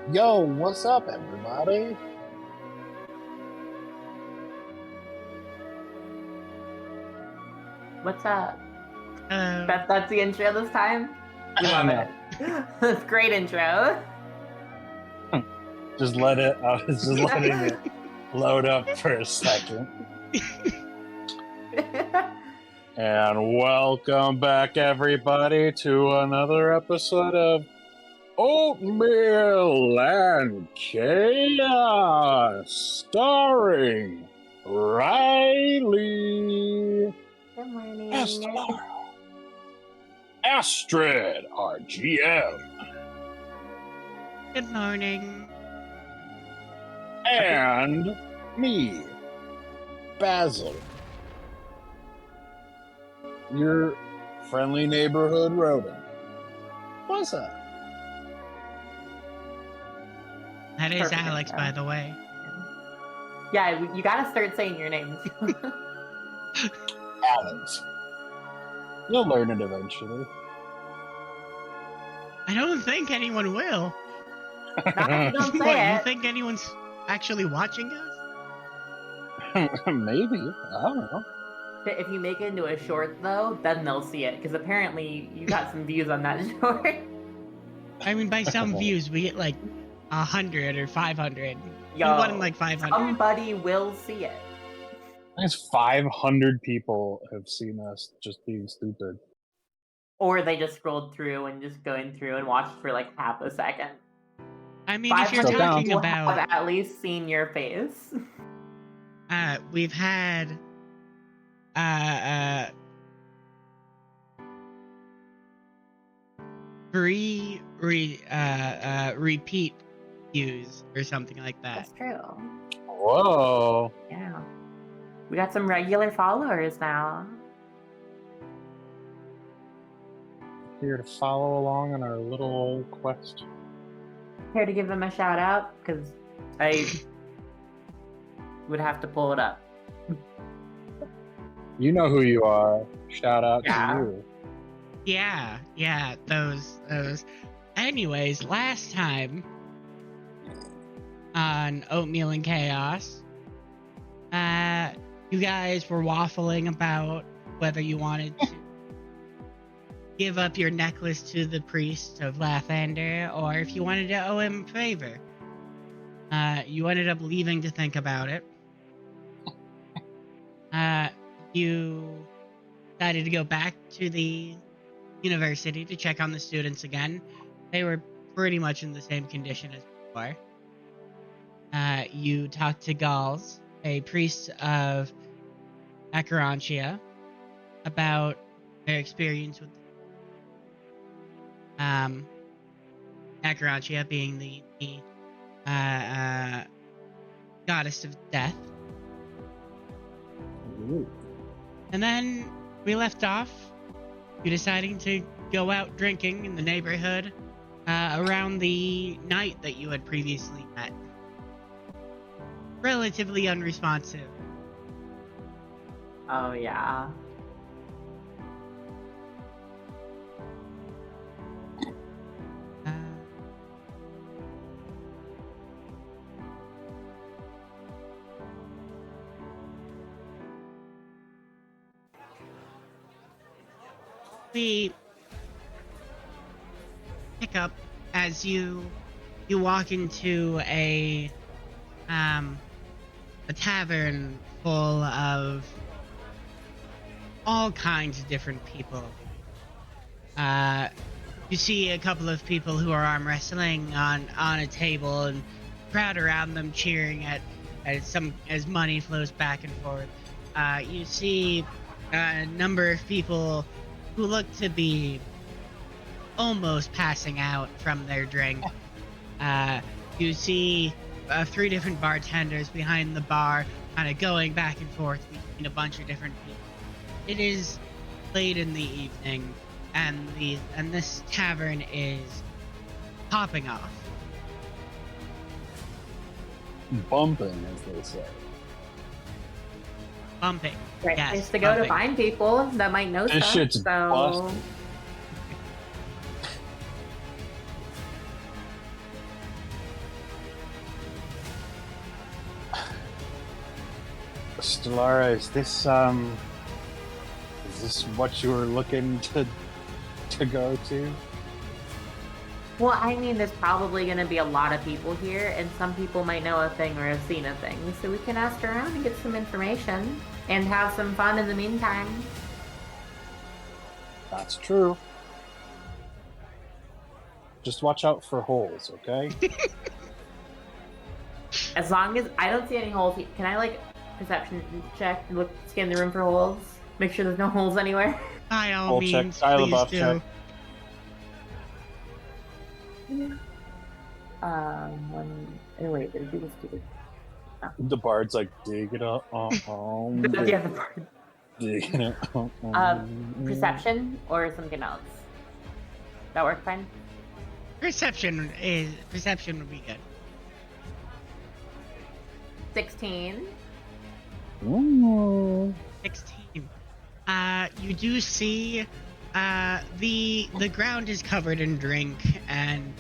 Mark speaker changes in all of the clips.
Speaker 1: Yo, what's up, everybody?
Speaker 2: What's up?
Speaker 3: Uh,
Speaker 2: That's the intro this time? We love
Speaker 1: No.
Speaker 2: it. That's great intro.
Speaker 1: Just let it. I was just letting it load up for a second. And welcome back, everybody, to another episode of Oatmeal and Chaos, starring Riley
Speaker 2: Good morning.
Speaker 1: Estar, Astrid, our GM,
Speaker 3: Good morning.
Speaker 1: and me, Basil, your friendly neighborhood rodent. What's up?
Speaker 3: That is
Speaker 2: Perfect
Speaker 3: Alex,
Speaker 2: intro.
Speaker 3: by the way.
Speaker 2: Yeah, you gotta start saying your names.
Speaker 1: Alex. You'll learn it eventually.
Speaker 3: I don't think anyone will.
Speaker 2: Not if you don't
Speaker 3: What,
Speaker 2: say
Speaker 3: you
Speaker 2: it.
Speaker 3: think anyone's actually watching us?
Speaker 1: Maybe. I don't know.
Speaker 2: If you make it into a short, though, then they'll see it. Because apparently you got some views on that short.
Speaker 3: I mean, by some views, we get like 100 or 500.
Speaker 2: Yo,
Speaker 3: We won like 500.
Speaker 2: somebody will see it.
Speaker 1: I guess 500 people have seen us just being stupid.
Speaker 2: Or they just scrolled through and just going through and watched for like half a second.
Speaker 3: I mean, if you're
Speaker 2: 500
Speaker 3: talking
Speaker 2: people
Speaker 3: about,
Speaker 2: have at least seen your face.
Speaker 3: we've had, three repeat views or something like that.
Speaker 2: That's true.
Speaker 1: Whoa.
Speaker 2: Yeah. We got some regular followers now.
Speaker 1: Here to follow along on our little old quest.
Speaker 2: Here to give them a shout out because I would have to pull it up.
Speaker 1: You know who you are. Shout out
Speaker 2: Yeah.
Speaker 1: to you.
Speaker 3: Yeah, those. Anyways, last time on Oatmeal and Chaos, you guys were waffling about whether you wanted to give up your necklace to the priest of Lathander or if you wanted to owe him a favor. You ended up leaving to think about it. You decided to go back to the university to check on the students again. They were pretty much in the same condition as before. You talked to Gauls, a priest of Acherontia, about their experience with Acherontia being the goddess of death.
Speaker 1: Ooh.
Speaker 3: And then we left off, you deciding to go out drinking in the neighborhood around the night that you had previously met. Relatively unresponsive.
Speaker 2: Oh, yeah.
Speaker 3: Uh, we pick up as you walk into a tavern full of all kinds of different people. You see a couple of people who are arm wrestling on a table and crowd around them cheering as money flows back and forth. You see a number of people who look to be almost passing out from their drink. You see 3 different bartenders behind the bar kind of going back and forth between a bunch of different people. It is late in the evening, and this tavern is popping off.
Speaker 1: Bumping, as they say.
Speaker 3: Bumping.
Speaker 2: Right
Speaker 3: Yes,
Speaker 2: place to go to
Speaker 3: bumping.
Speaker 2: find people that might know
Speaker 1: This
Speaker 2: stuff.
Speaker 1: shit's
Speaker 2: So
Speaker 1: busted. Stellara, is this what you were looking to go to?
Speaker 2: Well, I mean, there's probably going to be a lot of people here, and some people might know a thing or have seen a thing. So we can ask around and get some information and have some fun in the meantime.
Speaker 1: That's true. Just watch out for holes, okay?
Speaker 2: As long as I don't see any holes, can I like perception check, scan the room for holes, make sure there's no holes anywhere?
Speaker 3: By all
Speaker 1: Hole check,
Speaker 3: means,
Speaker 1: style
Speaker 3: please
Speaker 1: buff
Speaker 3: do.
Speaker 1: check.
Speaker 2: Wait, did I do this stupid?
Speaker 1: The bard's like, dig it up.
Speaker 2: Yeah, the part.
Speaker 1: Dig it up.
Speaker 2: Perception or something else. That work fine?
Speaker 3: Perception would be good.
Speaker 2: 16.
Speaker 1: Ooh.
Speaker 3: 16. You do see the ground is covered in drink and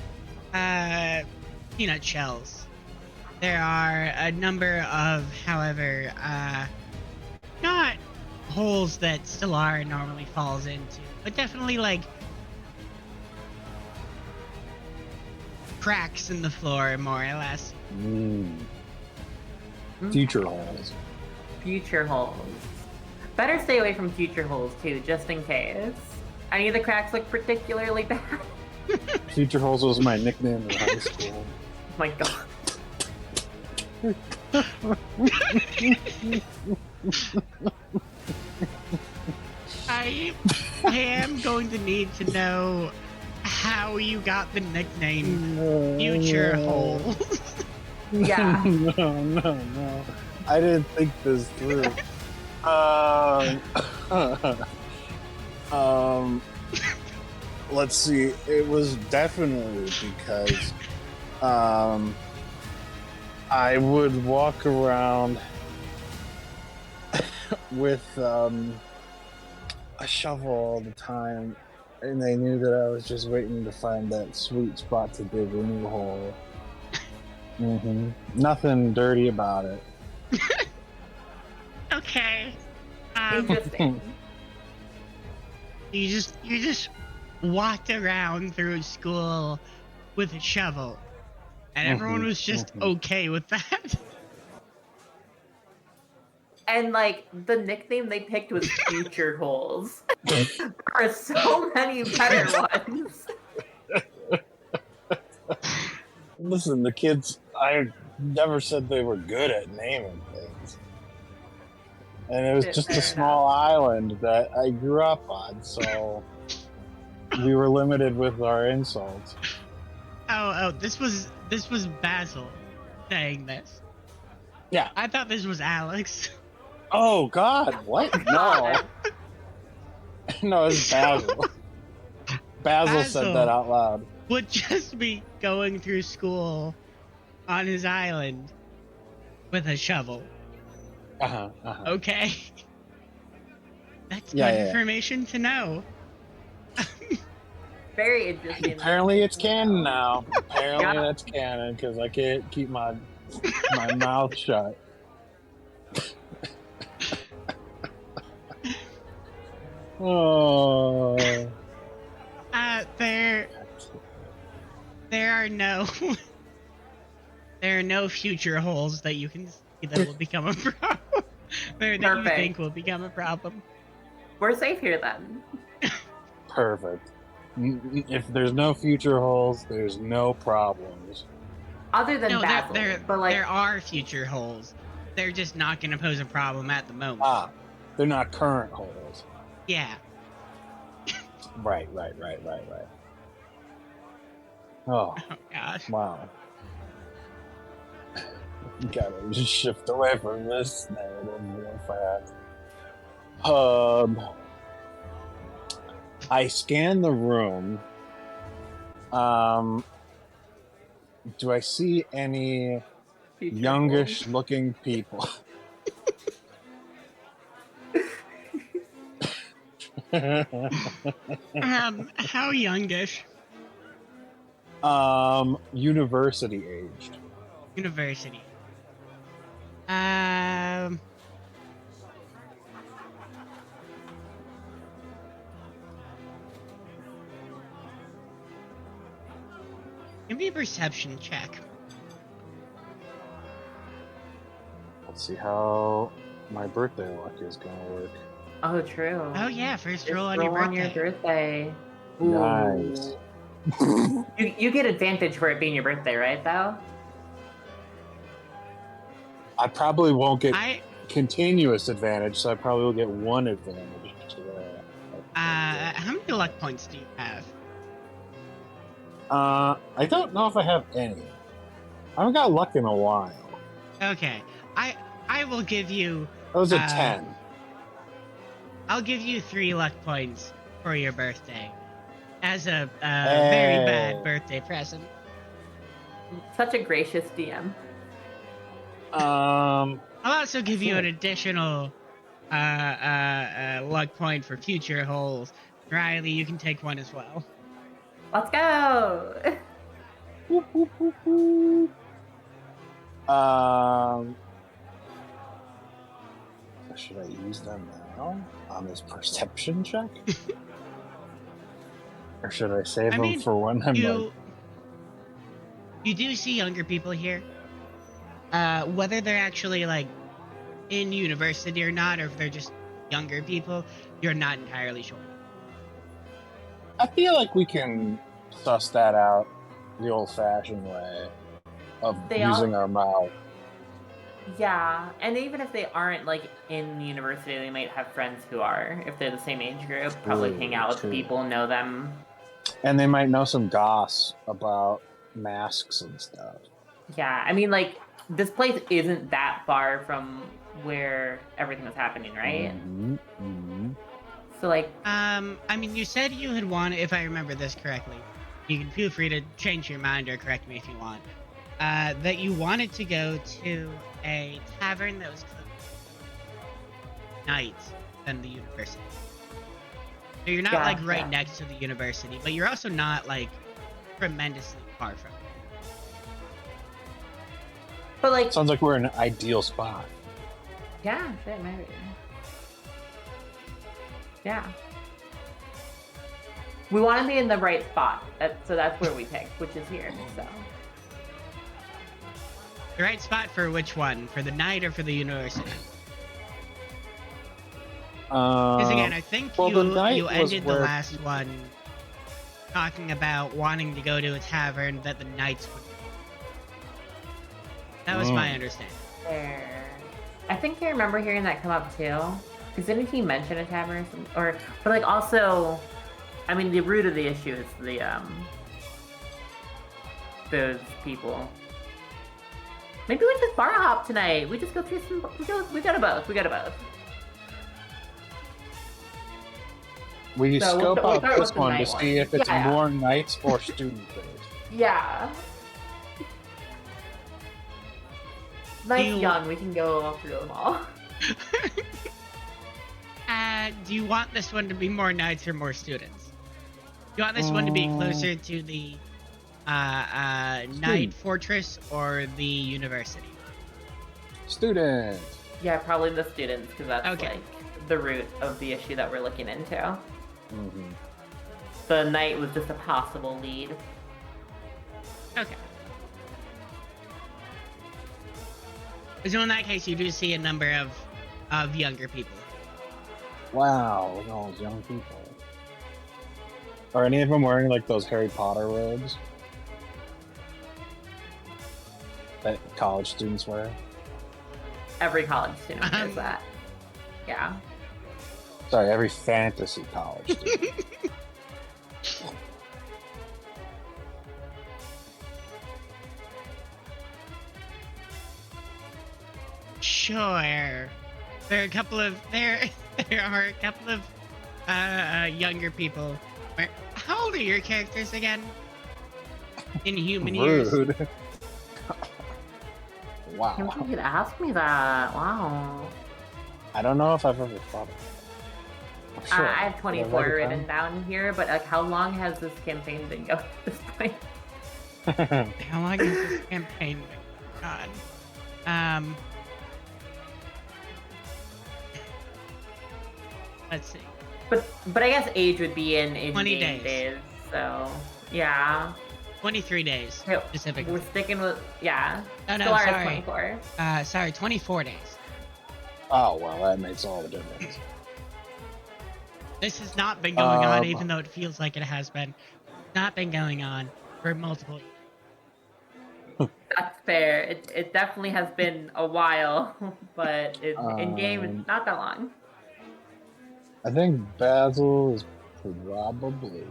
Speaker 3: peanut shells. There are a number of, however, not holes that Stellar normally falls into, but definitely like cracks in the floor, more or less.
Speaker 1: Future holes.
Speaker 2: Future holes. Better stay away from future holes too, just in case. Any of the cracks look particularly bad?
Speaker 1: Future holes was my nickname in high school.
Speaker 2: Oh my god.
Speaker 3: I am going to need to know how you got the nickname Future Holes.
Speaker 2: Yeah.
Speaker 1: No. I didn't think this through. Let's see. It was definitely because I would walk around with a shovel all the time, and they knew that I was just waiting to find that sweet spot to dig a new hole. Nothing dirty about it.
Speaker 3: Okay.
Speaker 2: Interesting.
Speaker 3: You just walked around through school with a shovel, and everyone was just okay with that.
Speaker 2: And like the nickname they picked was Future Holes. There are so many better ones.
Speaker 1: Listen, the kids, I never said they were good at naming things. And it was just a small island that I grew up on, so we were limited with our insults.
Speaker 3: Oh, this was Basil saying this.
Speaker 1: Yeah.
Speaker 3: I thought this was Alex.
Speaker 1: Oh, God, what? No. No, it's Basil. Basil said that out loud.
Speaker 3: Would just be going through school on his island with a shovel. Okay. That's good information to know.
Speaker 2: Very interesting.
Speaker 1: Apparently it's canon now. Apparently that's canon, because I can't keep my mouth shut. Oh.
Speaker 3: There are no future holes that you can see that will become a problem. That you think will become a problem.
Speaker 2: We're safe here then.
Speaker 1: Perfect. If there's no future holes, there's no problems.
Speaker 2: Other than Basil, but like
Speaker 3: there are future holes. They're just not going to pose a problem at the moment.
Speaker 1: They're not current holes.
Speaker 3: Yeah.
Speaker 1: Right. Oh
Speaker 3: gosh.
Speaker 1: Wow. Gotta just shift away from this narrative real fast. I scan the room. Do I see any youngish looking people?
Speaker 3: How youngish?
Speaker 1: University aged.
Speaker 3: University. Give me a perception check.
Speaker 1: Let's see how my birthday luck is gonna work.
Speaker 2: Oh, true.
Speaker 3: Oh yeah, first
Speaker 2: Just
Speaker 3: roll on your
Speaker 2: roll
Speaker 3: birthday.
Speaker 1: Nice.
Speaker 2: Ooh. You get advantage for it being your birthday, right? Though.
Speaker 1: I probably won't get
Speaker 3: I
Speaker 1: continuous advantage, so I probably will get one advantage to that.
Speaker 3: how many luck points do you have?
Speaker 1: I don't know if I have any. I haven't got luck in a while.
Speaker 3: Okay, I will give you.
Speaker 1: That was a 10.
Speaker 3: I'll give you 3 luck points for your birthday, as a
Speaker 1: Hey.
Speaker 3: very bad birthday present.
Speaker 2: Such a gracious DM.
Speaker 3: I'll also give you an additional luck point for future holes. Riley, you can take one as well.
Speaker 2: Let's go.
Speaker 1: Whoop, whoop, whoop, whoop. Should I use them now on this perception check? Or should I save them for when I'm like...
Speaker 3: You do see younger people here. Whether they're actually like in university or not, or if they're just younger people, you're not entirely sure.
Speaker 1: I feel like we can suss that out the old-fashioned way of using our mouth.
Speaker 2: Yeah, and even if they aren't like in the university, they might have friends who are. If they're the same age group, probably hang out with people, know them.
Speaker 1: And they might know some goss about masks and stuff.
Speaker 2: Yeah, I mean, like, this place isn't that far from where everything was happening, right?
Speaker 1: Mm-hmm. Mm-hmm.
Speaker 2: So, like...
Speaker 3: I mean, you said you had wanted, if I remember this correctly, you can feel free to change your mind or correct me if you want, that you wanted to go to a tavern that was closer night than the university. So you're not like right next to the university, but you're also not like tremendously far from it.
Speaker 2: But like,
Speaker 1: sounds like we're in an ideal spot.
Speaker 2: Yeah, shit, maybe. Yeah. We want to be in the right spot, so that's where we picked, which is here. So.
Speaker 3: The right spot for which one? For the night or for the university? Because again, I think you ended the last one talking about wanting to go to a tavern that the knights would. That was my understanding.
Speaker 2: There. I think I remember hearing that come up too. Because didn't he mention a tavern or but like also, I mean, the root of the issue is the those people. Maybe we just bar hop tonight. We just go through some. We got a both. We got a both.
Speaker 1: We scope out this one to see if it's more knights or student-based.
Speaker 2: Yeah. Nice young, we can go through them all.
Speaker 3: Do you want this one to be more knights or more students? Do you want this one to be closer to the Knight Fortress or the university?
Speaker 1: Student.
Speaker 2: Yeah, probably the students, because that's like the root of the issue that we're looking into.
Speaker 1: Mm-hmm.
Speaker 2: The knight was just a possible lead.
Speaker 3: Okay. So in that case, you do see a number of younger people.
Speaker 1: Wow, look at all those young people. Are any of them wearing like those Harry Potter robes that college students wear?
Speaker 2: Every college student does that. Yeah.
Speaker 1: Sorry, every fantasy college student.
Speaker 3: Sure. There are a couple of younger people. How old are your characters again? In human years.
Speaker 1: Wow.
Speaker 2: I can't believe you'd ask me that. Wow.
Speaker 1: I don't know if I've ever thought of that. Sure.
Speaker 2: I have 24 written down here, but like, how long has this campaign been going at this point?
Speaker 3: How long has this campaign been gone? Let's see.
Speaker 2: But I guess age would be in
Speaker 3: 20 days.
Speaker 2: So yeah.
Speaker 3: 23 days
Speaker 2: Yep.
Speaker 3: specifically.
Speaker 2: We're sticking with yeah.
Speaker 3: Oh, no,
Speaker 2: Stellaris
Speaker 3: sorry.
Speaker 2: 24.
Speaker 3: Sorry, 24 days.
Speaker 1: Oh well, that makes all the difference.
Speaker 3: This has not been going on,
Speaker 1: Um,
Speaker 3: even though it feels like it has been. Not been going on for multiple years.
Speaker 2: That's fair. It definitely has been a while, but in game it's not that long.
Speaker 1: I think Basil is probably.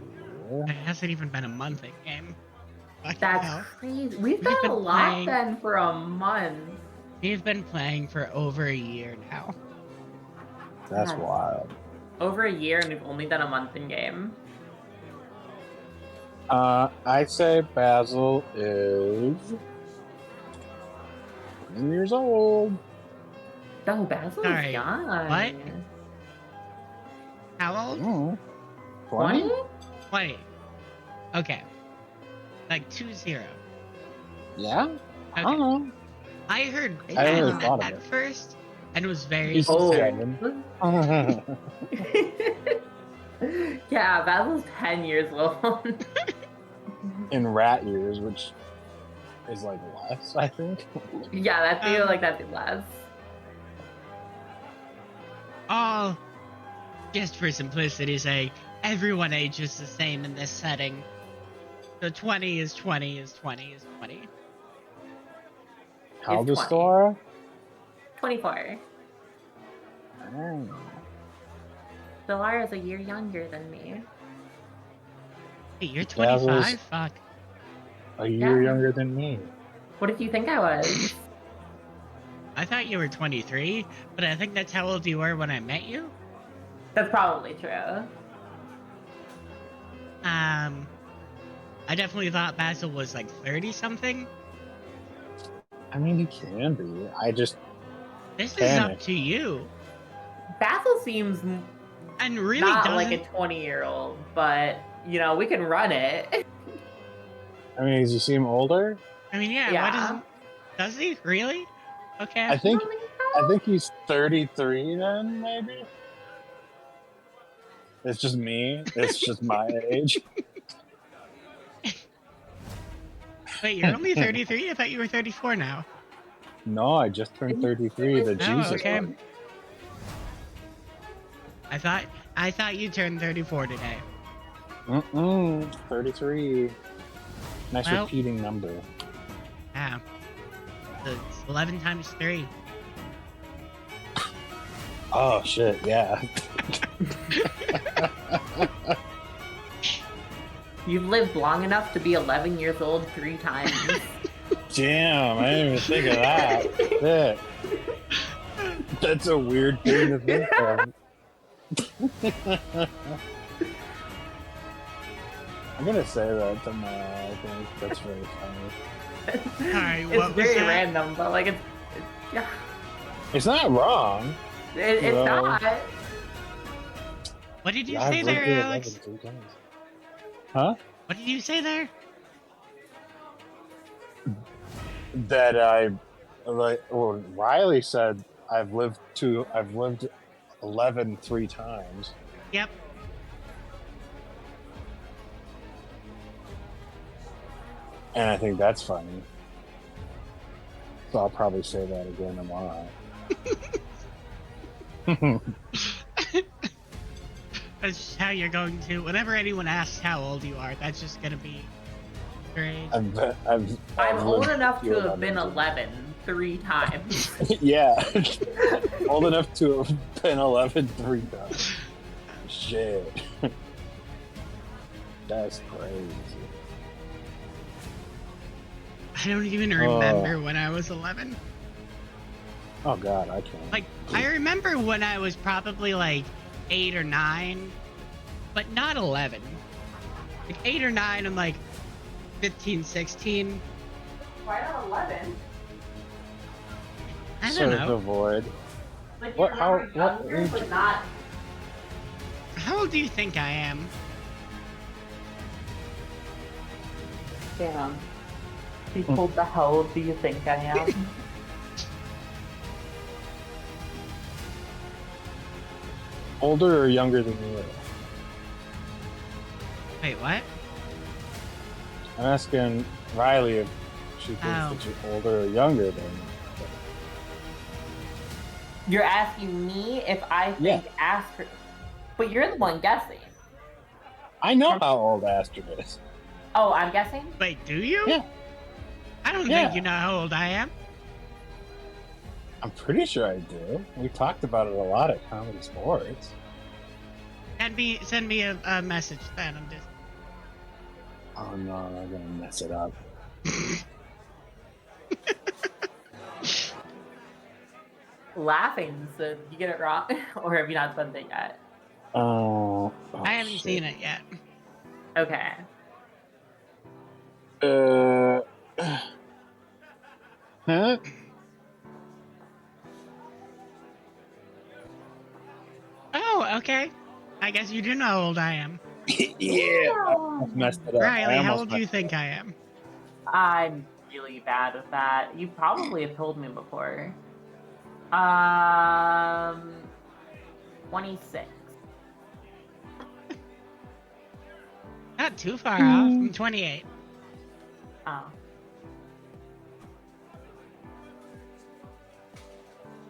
Speaker 3: It hasn't even been a month in game. Fucking
Speaker 2: That's
Speaker 3: hell.
Speaker 2: crazy. We've
Speaker 3: We've
Speaker 2: done a
Speaker 3: been
Speaker 2: lot
Speaker 3: playing-
Speaker 2: then for a month.
Speaker 3: We've been playing for over a year now.
Speaker 1: That's
Speaker 2: God.
Speaker 1: wild.
Speaker 2: Over a year, and we've only done a month in game.
Speaker 1: I say Basil is 20 years old.
Speaker 2: Oh, Basil is
Speaker 3: Sorry,
Speaker 2: young.
Speaker 3: what? How old?
Speaker 1: Oh,
Speaker 2: 20?
Speaker 3: 20. Okay. Like 20.
Speaker 1: Yeah? I
Speaker 3: Okay.
Speaker 1: don't know.
Speaker 3: I heard
Speaker 1: I haven't really
Speaker 3: Basil
Speaker 1: thought of
Speaker 3: at
Speaker 1: it.
Speaker 3: first and was very
Speaker 1: He's
Speaker 3: concerned.
Speaker 1: 7.
Speaker 2: Yeah, Basil's 10 years old.
Speaker 1: In rat years, which is like less, I think.
Speaker 2: Yeah, that feel like that'd be less.
Speaker 3: All just for simplicity's sake, everyone ages the same in this setting. So 20 is 20 is 20 is 20.
Speaker 1: How old is
Speaker 2: 20.
Speaker 1: Stora?
Speaker 2: 24.
Speaker 1: Oh.
Speaker 2: Stellaris is a year younger than me.
Speaker 3: Hey, you're
Speaker 1: Basil's
Speaker 3: 25? Fuck.
Speaker 1: a year
Speaker 2: Yeah.
Speaker 1: younger than me.
Speaker 2: What did you think I was?
Speaker 3: I thought you were 23, but I think that's how old you were when I met you.
Speaker 2: That's probably true.
Speaker 3: I definitely thought Basil was like 30 something.
Speaker 1: I mean, he can be. I just
Speaker 3: This is
Speaker 1: Panic.
Speaker 3: up to you.
Speaker 2: Basil seems
Speaker 3: And really
Speaker 2: not
Speaker 3: doesn't.
Speaker 2: like a 20-year-old, but you know, we can run it.
Speaker 1: I mean, does he seem older?
Speaker 3: I mean, yeah,
Speaker 2: Yeah.
Speaker 3: what does he? Really? Okay.
Speaker 1: I think
Speaker 2: You don't
Speaker 1: I think he's 33 then, maybe. It's just me. It's just my age.
Speaker 3: Wait, you're only 33? I thought you were 34 now.
Speaker 1: No, I just turned 33. The
Speaker 2: Oh,
Speaker 1: Jesus
Speaker 3: okay.
Speaker 1: one.
Speaker 3: I thought you turned 34 today.
Speaker 1: 33. Nice
Speaker 3: Well-
Speaker 1: repeating number.
Speaker 3: Yeah. So it's 11 times 3.
Speaker 1: Oh shit! Yeah.
Speaker 2: You've lived long enough to be 11 years old 3 times.
Speaker 1: Damn! I didn't even think of that. Shit. That's a weird thing to think of. I'm gonna say that tomorrow. I think that's very funny.
Speaker 3: Alright,
Speaker 2: It's
Speaker 3: what was
Speaker 2: very
Speaker 3: that?
Speaker 2: random, but like yeah,
Speaker 1: It's not wrong.
Speaker 2: it's
Speaker 1: Well,
Speaker 2: not.
Speaker 3: What did you
Speaker 1: I've
Speaker 3: say
Speaker 1: lived
Speaker 3: there,
Speaker 1: through
Speaker 3: Alex?
Speaker 1: 11 3 times. Huh?
Speaker 3: What did you say there?
Speaker 1: That I like. Well, Riley said I've lived 11 3 times.
Speaker 3: Yep.
Speaker 1: And I think that's funny. So I'll probably say that again tomorrow.
Speaker 3: That's just how you're going to. Whenever anyone asks how old you are, that's just gonna be your age.
Speaker 2: I'm old
Speaker 1: lived
Speaker 2: enough to
Speaker 1: through
Speaker 2: have been
Speaker 1: 11.
Speaker 2: 11 3 times.
Speaker 1: Yeah. Old enough to have been 11 3 times. Shit. That's crazy.
Speaker 3: I don't even remember when I was 11.
Speaker 1: Oh god, I can't.
Speaker 3: Like, I remember when I was probably like 8 or 9, but not 11. Like 8 or 9, I'm like 15, 16.
Speaker 2: Why not 11?
Speaker 3: I don't
Speaker 1: Serve
Speaker 3: know.
Speaker 1: the void.
Speaker 2: Like
Speaker 1: What-
Speaker 2: you're
Speaker 1: how-
Speaker 2: younger,
Speaker 1: what
Speaker 2: but
Speaker 1: age?
Speaker 2: not.
Speaker 3: How old do you think I am?
Speaker 2: Damn. He told the how old do you think I am?
Speaker 1: Older or younger than you?
Speaker 3: Wait, what?
Speaker 1: I'm asking Riley if she thinks
Speaker 3: Oh.
Speaker 1: that you're older or younger than me.
Speaker 2: You're asking me if I think Astrid, but you're the one guessing.
Speaker 1: I know how old Astrid is.
Speaker 2: Oh, I'm guessing?
Speaker 3: Wait, do you?
Speaker 1: Yeah.
Speaker 3: I don't
Speaker 1: Yeah.
Speaker 3: think you know how old I am.
Speaker 1: I'm pretty sure I do. We talked about it a lot at Comedy Sports.
Speaker 3: Send me a message then on Discord.
Speaker 1: Oh no, I'm gonna mess it up.
Speaker 2: Laughing, so you get it wrong, or have you not spent it yet?
Speaker 1: Oh,
Speaker 3: I haven't seen it yet.
Speaker 2: Okay.
Speaker 1: Huh?
Speaker 3: Oh, okay. I guess you do know how old I am.
Speaker 1: Yeah, I almost messed it up.
Speaker 3: Riley,
Speaker 1: I
Speaker 3: how
Speaker 1: almost
Speaker 3: old do you
Speaker 1: messed it
Speaker 3: think
Speaker 1: up.
Speaker 3: I am?
Speaker 2: I'm really bad with that. You probably have told me before. 26.
Speaker 3: Not too far off. I'm 28.
Speaker 2: Oh.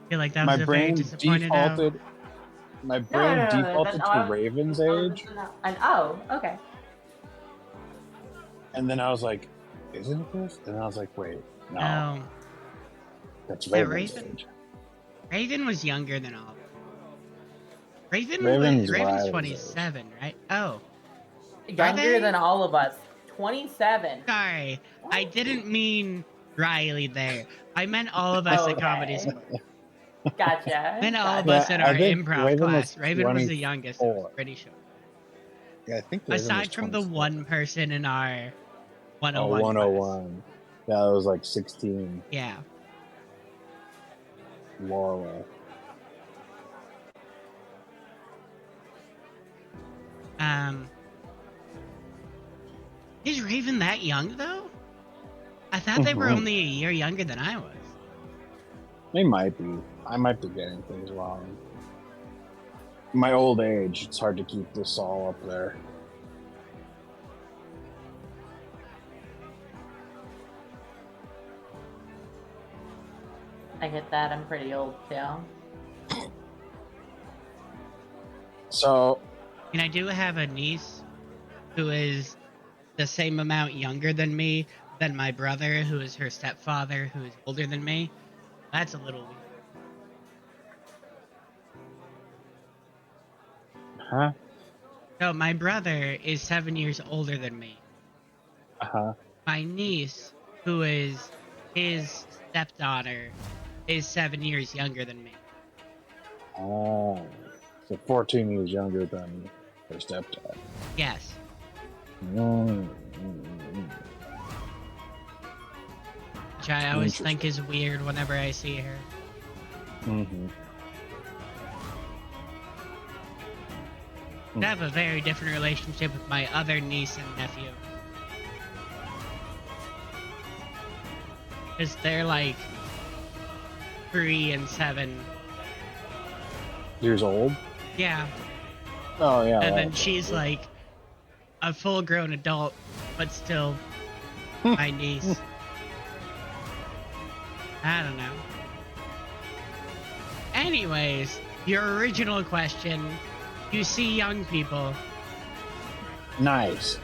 Speaker 3: Feel like that
Speaker 1: My
Speaker 3: was a very
Speaker 1: brain
Speaker 3: disappointed
Speaker 1: defaulted. My brain defaulted to Raven's age,
Speaker 2: Oh, okay.
Speaker 1: and then I was like, "Isn't this?" And I was like, "Wait, no,
Speaker 3: No.
Speaker 1: that's
Speaker 3: Yeah,
Speaker 1: Raven's
Speaker 3: Raven.
Speaker 1: age."
Speaker 3: Raven was younger than all of us. Raven's
Speaker 1: Riley's
Speaker 3: 27, right? Oh.
Speaker 2: Younger than all of us. 27.
Speaker 3: Sorry. I didn't mean Riley there. I meant all of us at Comedy
Speaker 2: Okay.
Speaker 3: Sports.
Speaker 2: Gotcha.
Speaker 3: I meant all of
Speaker 2: Gotcha.
Speaker 3: us in
Speaker 1: Yeah, I
Speaker 3: our
Speaker 1: think
Speaker 3: improv
Speaker 1: Raven was
Speaker 3: class. Raven was the youngest, I
Speaker 1: 24.
Speaker 3: was pretty sure.
Speaker 1: Yeah, I think Raven was
Speaker 3: Aside from the
Speaker 1: 24.
Speaker 3: one person in our 101
Speaker 1: Oh,
Speaker 3: class.
Speaker 1: 101. Yeah, it was like 16.
Speaker 3: Yeah.
Speaker 1: Laura.
Speaker 3: Is Raven that young though? I thought they were only a year younger than I was.
Speaker 1: They might be. I might be getting things wrong. My old age, it's hard to keep this all up there.
Speaker 2: I get that. I'm pretty old too.
Speaker 1: So,
Speaker 3: And I do have a niece who is the same amount younger than me, than my brother, who is her stepfather, who is older than me. That's a little weird.
Speaker 1: huh?
Speaker 3: So my brother is 7 years older than me.
Speaker 1: Uh-huh.
Speaker 3: My niece, who is his stepdaughter, is 7 years younger than me.
Speaker 1: Oh. So 14 years younger than her stepdad.
Speaker 3: Yes. Which I always think is weird whenever I see her.
Speaker 1: Mm-hmm.
Speaker 3: I have a very different relationship with my other niece and nephew. Because they're like 3 and 7.
Speaker 1: Years old?
Speaker 3: Yeah.
Speaker 1: Oh, yeah.
Speaker 3: And then
Speaker 1: that's
Speaker 3: she's
Speaker 1: old.
Speaker 3: like a full grown adult, but still my niece. I don't know. Anyways, your original question. You see young people.
Speaker 1: Nice.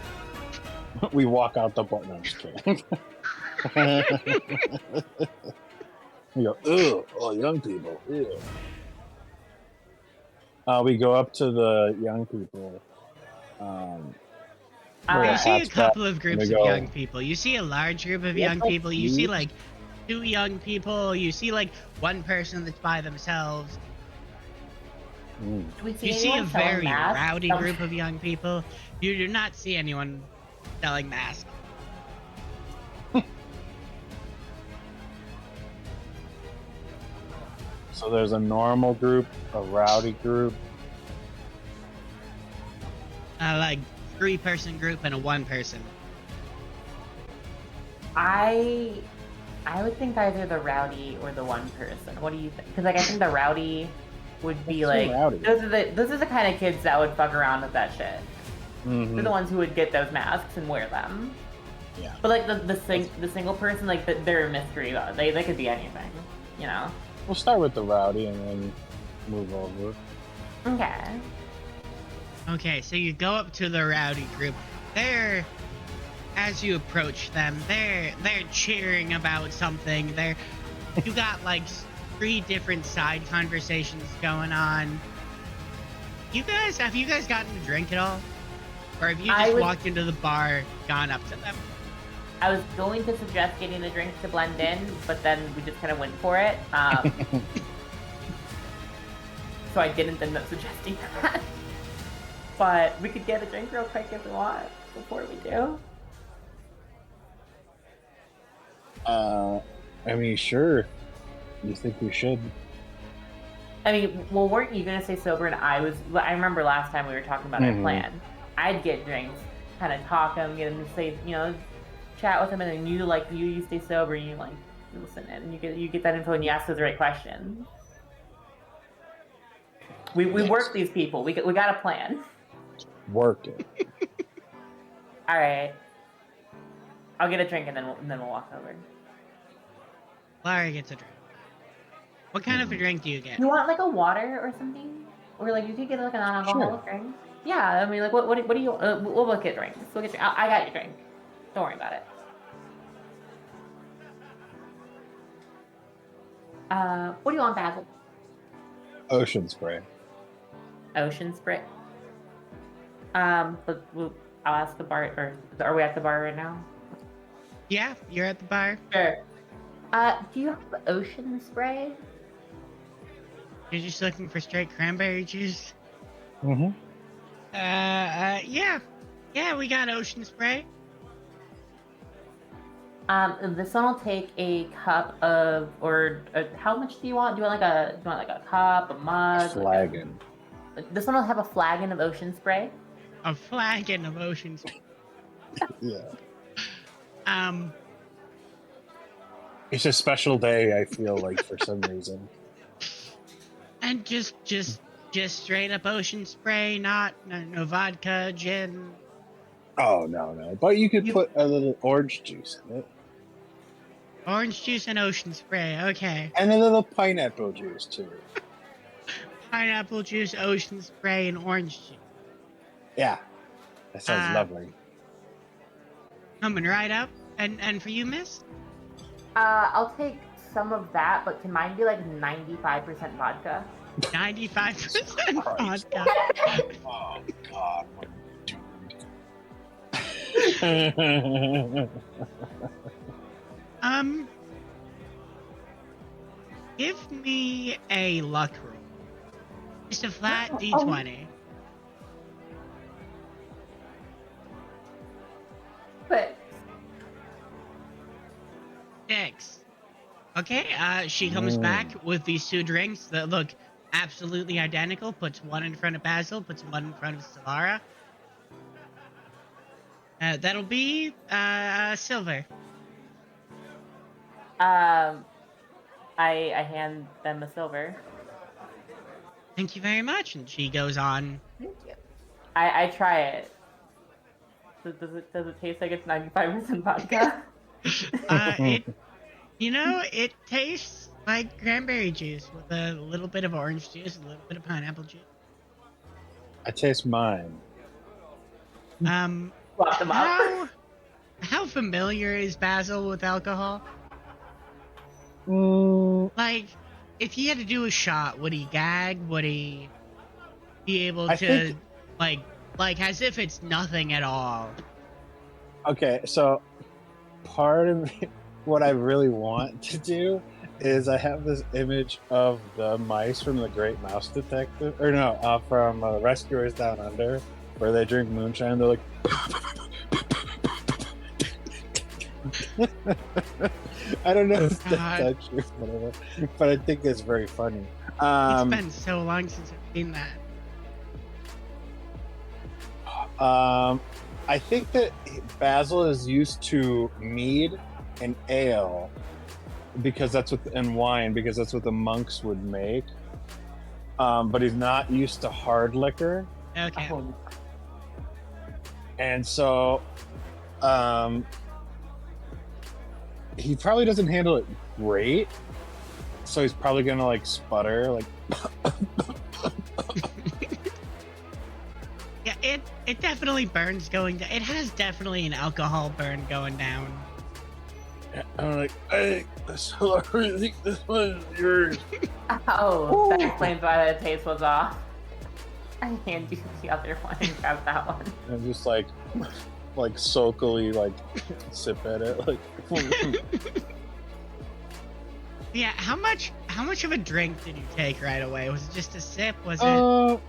Speaker 1: We walk out the button. I'm just kidding. We go, ew, oh, young people, ew. We go up to the young people.
Speaker 3: You see a couple of groups of young people. You see a large group of young
Speaker 1: that's
Speaker 3: people. You see
Speaker 1: huge.
Speaker 3: like 2 young people. You see like one person that's by themselves.
Speaker 1: Mm.
Speaker 2: Do we see
Speaker 3: You see a
Speaker 2: anyone selling
Speaker 3: very
Speaker 2: masks?
Speaker 3: rowdy group of young people. You do not see anyone selling masks.
Speaker 1: So there's a normal group, a rowdy group.
Speaker 3: Like 3-person group and a 1-person.
Speaker 2: I would think either the rowdy or the one person. What do you think? Because like I think the rowdy would be
Speaker 1: What's
Speaker 2: like
Speaker 1: so rowdy?
Speaker 2: those are the kind of kids that would fuck around with that shit.
Speaker 1: Mm-hmm.
Speaker 2: They're the ones who would get those masks and wear them.
Speaker 1: Yeah.
Speaker 2: But like the single person, like they're a mystery. They could be anything, you know.
Speaker 1: We'll start with the rowdy and then move over.
Speaker 2: Okay.
Speaker 3: Okay, so you go up to the rowdy group. They're, as you approach them, they're cheering about something. You got like 3 different side conversations going on. Have you guys gotten a drink at all? Or have you just walked into the bar, gone up to them?
Speaker 2: I was going to suggest getting a drink to blend in, but then we just kind of went for it. So I didn't end up suggesting that. But we could get a drink real quick if we want before we do.
Speaker 1: I mean, sure. You think we should?
Speaker 2: I mean, well, weren't you gonna stay sober? And I remember last time we were talking about our plan. I'd get drinks, kind of talk them, get them to say, chat with them, and then you stay sober and you listen in, and you get that info and you ask those right questions. We work these people. We got a plan.
Speaker 1: Work it.
Speaker 2: All right. I'll get a drink and then we'll walk over.
Speaker 3: Larry gets a drink. What kind of a drink do you get?
Speaker 2: You want like a water or something, or like you could get like a non-alcoholic drink. Yeah, I mean, like what do you? We'll look at drinks. We'll get. I got your drink. Don't worry about it. What do you want, Basil?
Speaker 1: Ocean spray.
Speaker 2: Ocean spray. But I'll ask the bar. Or are we at the bar right now?
Speaker 3: Yeah, you're at the bar.
Speaker 2: Sure. Do you have ocean spray?
Speaker 3: You're just looking for straight cranberry juice?
Speaker 1: Mm-hmm.
Speaker 3: Yeah. Yeah, we got ocean spray.
Speaker 2: This one will take a cup of, how much do you want? Do you want like a cup, a mug?
Speaker 1: Flagon.
Speaker 2: This one will have a flagon of ocean spray.
Speaker 3: A flagon of ocean spray.
Speaker 1: Yeah.
Speaker 3: It's
Speaker 1: a special day, I feel like, for some reason.
Speaker 3: And just straight up ocean spray, no vodka, gin.
Speaker 1: Oh, no. But you could put a little orange juice in it.
Speaker 3: Orange juice and ocean spray, okay.
Speaker 1: And a little pineapple juice, too.
Speaker 3: Pineapple juice, ocean spray, and orange juice.
Speaker 1: Yeah. That sounds lovely.
Speaker 3: Coming right up. And for you, miss?
Speaker 2: I'll take some of that, but can mine be like 95% vodka?
Speaker 3: 95% vodka.
Speaker 1: Oh, God. What a dude.
Speaker 3: Give me a luck roll. Just a flat D20.
Speaker 2: But
Speaker 3: 6. Okay, she comes back with these 2 drinks that look absolutely identical, puts one in front of Basil, puts one in front of Solara. That'll be, silver.
Speaker 2: I hand them a silver.
Speaker 3: Thank you very much, and she goes on.
Speaker 2: Thank you. I try it. Does it taste like it's 95% vodka?
Speaker 3: It tastes like cranberry juice with a little bit of orange juice, a little bit of pineapple juice.
Speaker 1: I taste mine.
Speaker 2: Swap them up.
Speaker 3: How familiar is Basil with alcohol? Like, if he had to do a shot, would he gag? Would he be able to, like as if it's nothing at all?
Speaker 1: Okay, so part of me, what I really want to do is I have this image of the mice from The Great Mouse Detective, from Rescuers Down Under, where they drink moonshine and they're like... I don't know if that's true, whatever, but I think it's very funny.
Speaker 3: It's been so long since I've seen that.
Speaker 1: I think that Basil is used to mead and ale and wine because that's what the monks would make. But he's not used to hard liquor.
Speaker 3: Okay.
Speaker 1: And so he probably doesn't handle it great, so he's probably gonna like sputter, like.
Speaker 3: Yeah, it definitely burns going down. It has definitely an alcohol burn going down.
Speaker 1: I'm like, hey, I think this one is yours.
Speaker 2: Oh, that explains why the taste was off. I hand you the other one and grab that one.
Speaker 1: And just like sulkily like sip at it, like.
Speaker 3: Yeah, how much of a drink did you take right away? Was it just a sip? Was it?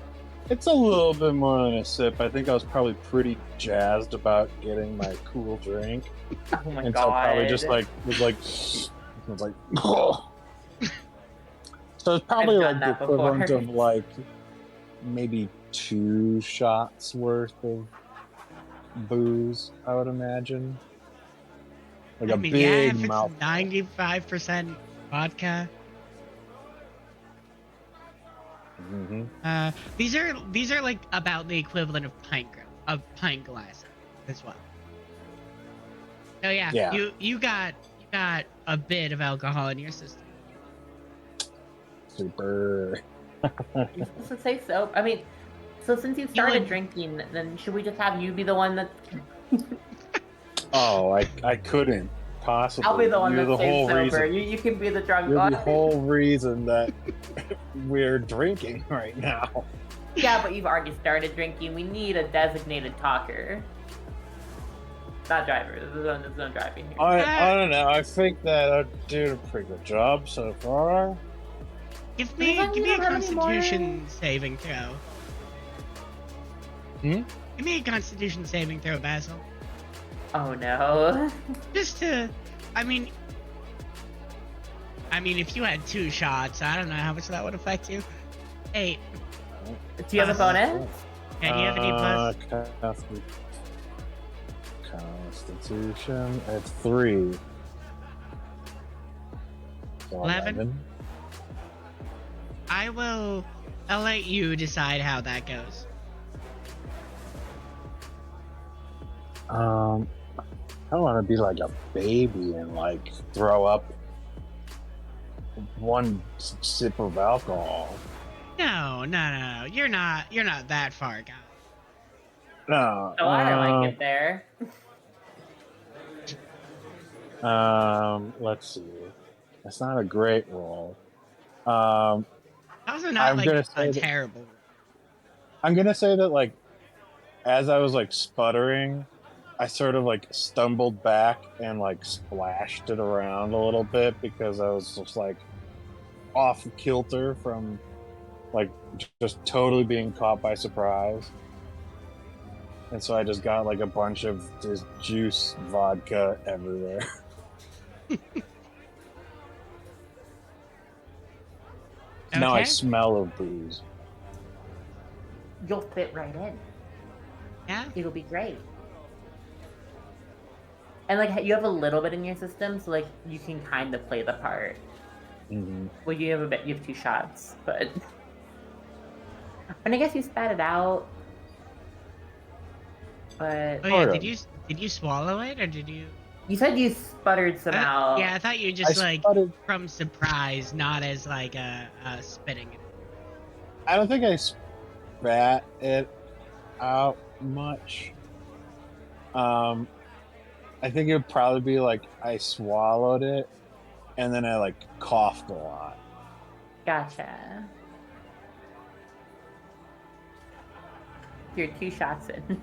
Speaker 1: It's a little bit more than a sip. I think I was probably pretty jazzed about getting my cool drink.
Speaker 2: Oh my
Speaker 1: And
Speaker 2: god.
Speaker 1: so probably just like was like oh. So it's probably
Speaker 2: I've
Speaker 1: like
Speaker 2: done
Speaker 1: the
Speaker 2: that before.
Speaker 1: equivalent of like maybe 2 shots worth of booze, I would imagine. Like
Speaker 3: I
Speaker 1: a
Speaker 3: mean,
Speaker 1: big
Speaker 3: yeah, if it's
Speaker 1: mouth.
Speaker 3: 95% vodka.
Speaker 1: Mm-hmm.
Speaker 3: These are like about the equivalent of pint glass as well. So yeah. you got a bit of alcohol in your system.
Speaker 1: Super.
Speaker 2: You're supposed to say so. I mean, so since you started drinking, then should we just have you be the one that?
Speaker 1: Oh, I couldn't possibly.
Speaker 2: I'll be the one
Speaker 1: You're
Speaker 2: that
Speaker 1: the
Speaker 2: stays
Speaker 1: whole
Speaker 2: sober.
Speaker 1: reason.
Speaker 2: You can be the drunk
Speaker 1: You're
Speaker 2: one.
Speaker 1: the whole reason that we're drinking right now.
Speaker 2: Yeah, but you've already started drinking. We need a designated talker. Not driver. There's no driving here.
Speaker 1: I don't know. I think that I'm doing a pretty good job so far.
Speaker 3: Give me a Constitution saving throw. Give me a Constitution saving throw, Basil.
Speaker 2: Oh no.
Speaker 3: Just to, I mean, if you had 2 shots, I don't know how much that would affect you. 8.
Speaker 2: Do you have a bonus?
Speaker 3: Yeah, do you have any plus?
Speaker 1: Constitution at 3. So
Speaker 3: 11. I'll let you decide how that goes.
Speaker 1: I don't want to be like a baby and like throw up 1 sip of alcohol.
Speaker 3: No. You're not that far gone.
Speaker 1: No.
Speaker 2: Oh, I like it there.
Speaker 1: Let's see. It's not a great roll.
Speaker 3: Also not like a terrible.
Speaker 1: I'm gonna say that like as I was like sputtering, I sort of like stumbled back and like splashed it around a little bit because I was just like off kilter from like just totally being caught by surprise. And so I just got like a bunch of just juice vodka everywhere. Now I smell of booze.
Speaker 2: You'll fit right in.
Speaker 3: Yeah.
Speaker 2: It'll be great. And like you have a little bit in your system, so like you can kind of play the part.
Speaker 1: Mm-hmm.
Speaker 2: Well, you have 2 shots, but and I guess you spat it out. But
Speaker 3: oh yeah, did you swallow it or did you?
Speaker 2: You said you sputtered some out.
Speaker 3: Yeah, I thought you just
Speaker 1: sputtered
Speaker 3: from surprise, not as like a spitting it.
Speaker 1: I don't think I spat it out much. I think it would probably be like I swallowed it and then I like coughed a lot.
Speaker 2: Gotcha. You're 2 shots in.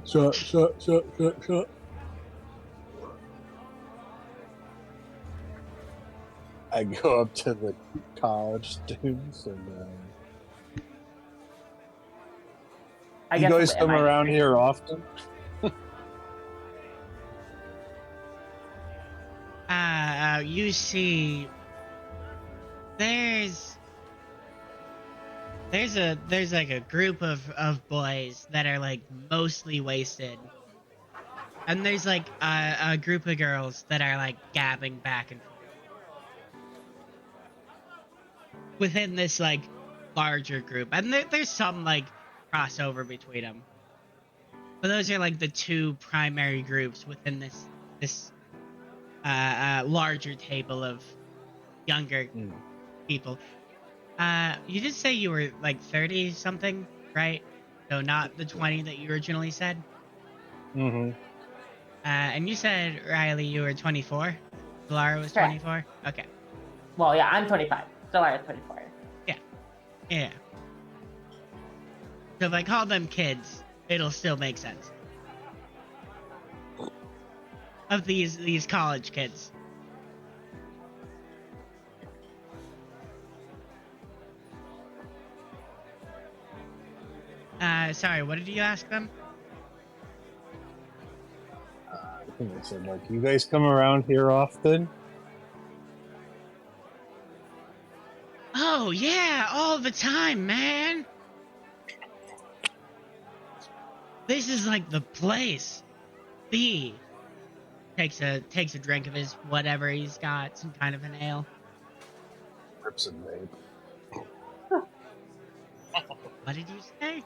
Speaker 1: Shut. I go up to the college students and you guys come around here often?
Speaker 3: You see, there's like a group of boys that are like mostly wasted, and there's like a group of girls that are like gabbing back and forth within this like larger group, and there's some like crossover between them. But those are like the two primary groups within this larger table of younger people. You did say you were like 30 something, right? So not the 20 that you originally said.
Speaker 1: Mm-hmm.
Speaker 3: And you said, Riley, you were 24. Lara was
Speaker 2: Correct.
Speaker 3: 24. Okay.
Speaker 2: Well, yeah, I'm 25. Solara's 24.
Speaker 3: Yeah. So if I call them kids, it'll still make sense. Of these college kids. Sorry, what did you ask them?
Speaker 1: I think I said, like, you guys come around here often?
Speaker 3: Oh yeah, all the time, man. This is like the place. B takes a drink of his whatever he's got, some kind of an ale.
Speaker 1: Rips and vape.
Speaker 3: What did you say?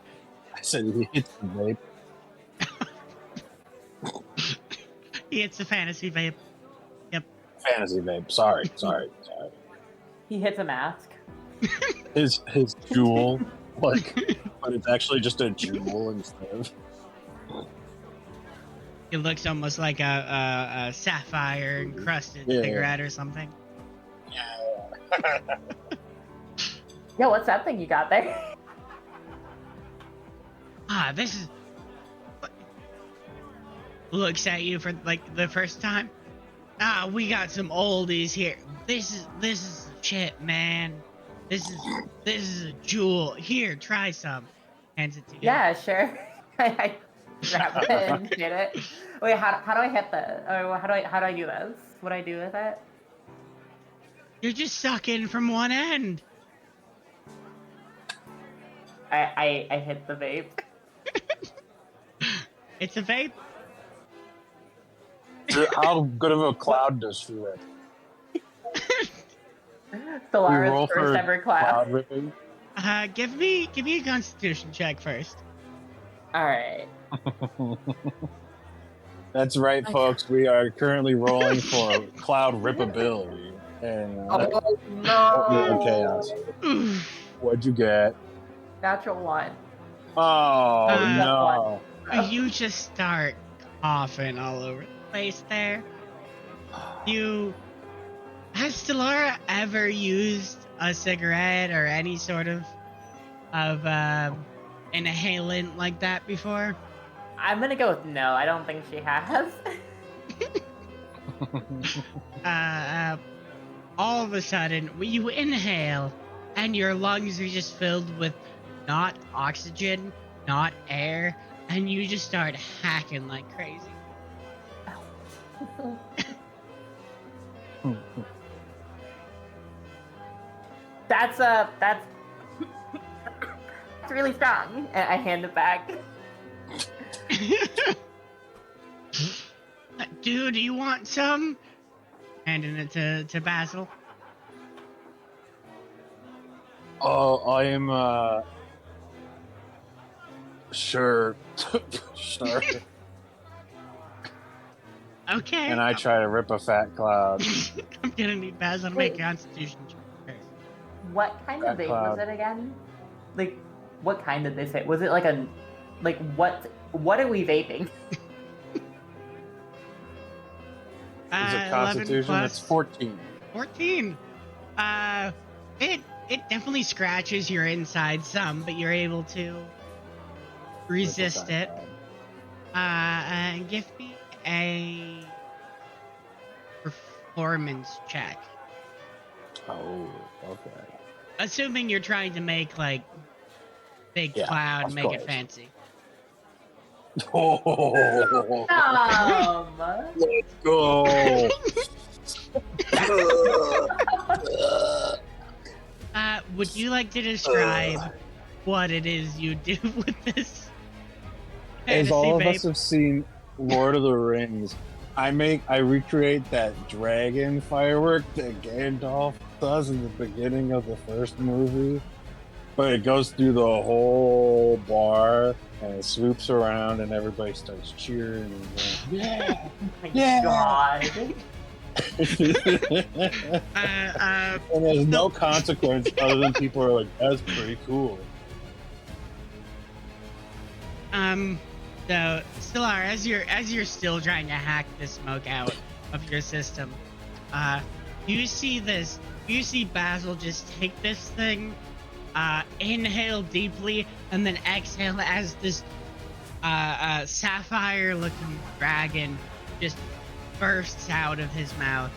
Speaker 1: I said he hits the vape.
Speaker 3: It's a fantasy vape.
Speaker 1: Fantasy vape. Sorry.
Speaker 2: He hits a mask.
Speaker 1: His jewel, like, but it's actually just a jewel instead of.
Speaker 3: It looks almost like a sapphire encrusted cigarette or something.
Speaker 1: Yeah.
Speaker 2: Yo, what's that thing you got there?
Speaker 3: This is. Looks at you for like the first time. We got some oldies here. This is shit, man. This is a jewel. Here, try some. Hands it to you.
Speaker 2: Yeah, sure. I grab it and hit it. Wait, how do I hit this? Or how do I do this? What do I do with it?
Speaker 3: You're just sucking from one end.
Speaker 2: I hit the vape.
Speaker 3: It's a vape.
Speaker 1: How good of a cloud does she rip?
Speaker 2: Solara's first ever class.
Speaker 1: Cloud ripping.
Speaker 3: Give me a Constitution check first.
Speaker 2: All right.
Speaker 1: That's right, folks. We are currently rolling for cloud ripability. And
Speaker 2: Oh no!
Speaker 1: chaos. What'd you get?
Speaker 2: Natural one.
Speaker 1: Oh no!
Speaker 3: You just start coughing all over the place there. Has Stellara ever used a cigarette or any sort of inhalant like that before?
Speaker 2: I'm gonna go with no. I don't think she has.
Speaker 3: All of a sudden, you inhale, and your lungs are just filled with not oxygen, not air, and you just start hacking like crazy.
Speaker 2: That's really strong. And I hand it back.
Speaker 3: Dude, you want some? Handing it to Basil.
Speaker 1: Oh, I am sure. Sure.
Speaker 3: Okay.
Speaker 1: And I try to rip a fat cloud.
Speaker 3: I'm gonna need Basil to make a Constitution check first.
Speaker 2: What kind of
Speaker 1: That
Speaker 2: vape
Speaker 1: cloud.
Speaker 2: was it again? Like, what kind did they say? Was it like what are we vaping?
Speaker 1: Is it
Speaker 3: 11
Speaker 1: Constitution?
Speaker 3: plus
Speaker 1: It's 14.
Speaker 3: 14. It definitely scratches your inside some, but you're able to resist
Speaker 1: Rip a
Speaker 3: it.
Speaker 1: fat
Speaker 3: And give me a performance check.
Speaker 1: cloud. Oh, okay.
Speaker 3: Assuming you're trying to make like big
Speaker 1: Yeah,
Speaker 3: cloud,
Speaker 1: of
Speaker 3: make it
Speaker 1: course.
Speaker 3: fancy.
Speaker 1: Oh, let's go.
Speaker 3: Would you like to describe what it is you do with this
Speaker 1: As
Speaker 3: fantasy
Speaker 1: all of
Speaker 3: vape?
Speaker 1: us have seen Lord of the Rings, I recreate that dragon firework that Gandalf does in the beginning of the first movie, But it goes through the whole bar and it swoops around and everybody starts cheering and going, yeah,
Speaker 2: Oh my
Speaker 1: yeah.
Speaker 2: God.
Speaker 1: And there's no consequence other than people are like, that's pretty cool.
Speaker 3: So Stellar, as you're still trying to hack the smoke out of your system, you see Basil just take this thing, inhale deeply, and then exhale as this sapphire-looking dragon just bursts out of his mouth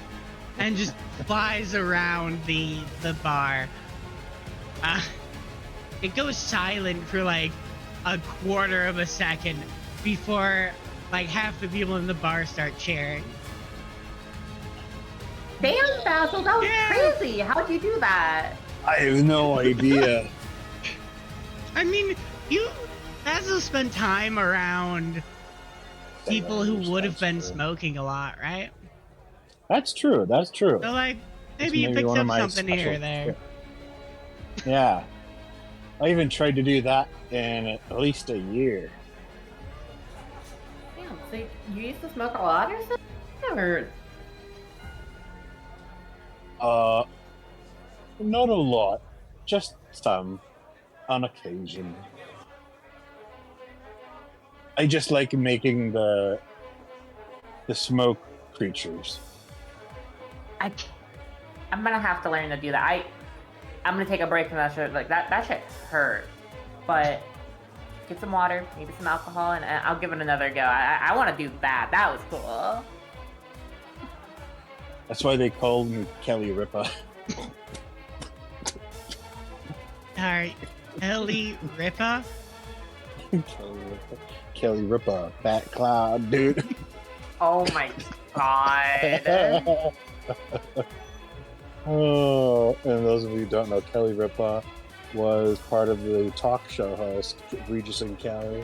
Speaker 3: and just flies around the bar. It goes silent for like a quarter of a second before like half the people in the bar start cheering.
Speaker 2: Damn, Basil, that was crazy. How'd you do that?
Speaker 1: I have no idea.
Speaker 3: I mean, Basil spent time around people who would have been smoking a lot, right?
Speaker 1: That's true. That's true.
Speaker 3: So like, maybe you picked up something here or there.
Speaker 1: Yeah. I even tried to do that in at least a year.
Speaker 2: Damn, so you used to smoke a lot or something? Or...
Speaker 1: Not a lot. Just some. On occasion. I just like making the smoke creatures.
Speaker 2: I'm gonna have to learn to do that. I'm gonna take a break from that shit. Like that shit hurt. But get some water, maybe some alcohol, and I'll give it another go. I want to do that. That was cool.
Speaker 1: That's why they called me Kelly Ripa.
Speaker 3: Alright, Kelly Ripa?
Speaker 1: Kelly Ripa, Fat Cloud, dude.
Speaker 2: Oh my God.
Speaker 1: Oh, and those of you who don't know, Kelly Ripa was part of the talk show host, Regis and Kelly.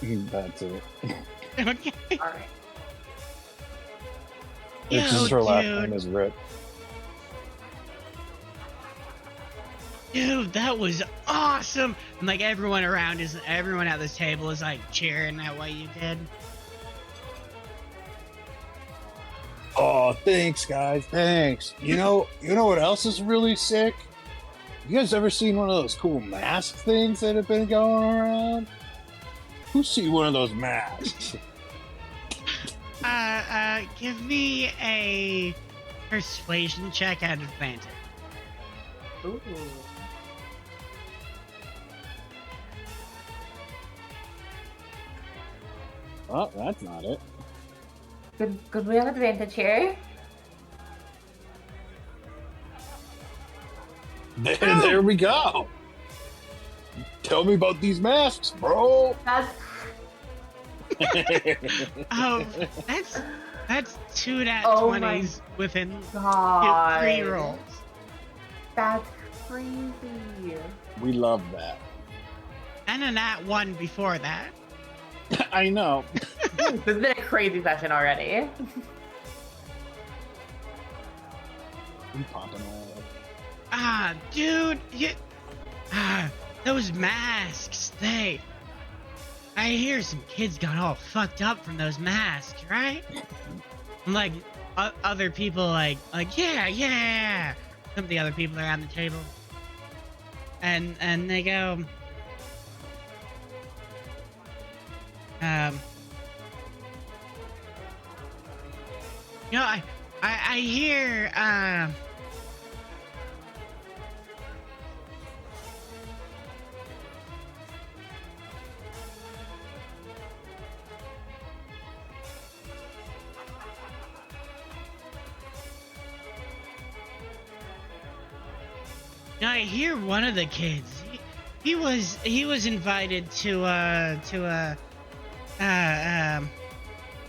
Speaker 1: That's it.
Speaker 3: Okay.
Speaker 2: Alright.
Speaker 1: It's just her last name is Rip.
Speaker 3: Dude, that was awesome! And like everyone at this table is like cheering at what you did.
Speaker 1: Oh, thanks, guys. Thanks. You know what else is really sick? You guys ever seen one of those cool mask things that have been going around? Who's seen one of those masks?
Speaker 3: Give me a persuasion check at advantage.
Speaker 2: Ooh.
Speaker 1: Oh, that's not it.
Speaker 2: Good we have advantage here.
Speaker 1: There we go. Tell me about these masks, bro.
Speaker 3: Oh, that's 2 nat 20s within
Speaker 2: God.
Speaker 3: 3 rolls.
Speaker 2: That's crazy.
Speaker 1: We love that.
Speaker 3: And a nat 1 before that.
Speaker 1: I know.
Speaker 2: This has been a crazy session already.
Speaker 1: I'm popping all up.
Speaker 3: Ah, dude, those masks, I hear some kids got all fucked up from those masks, right? Like, other people like, yeah. Some of the other people around the table. And they go, you know, I hear, I hear one of the kids. He was invited to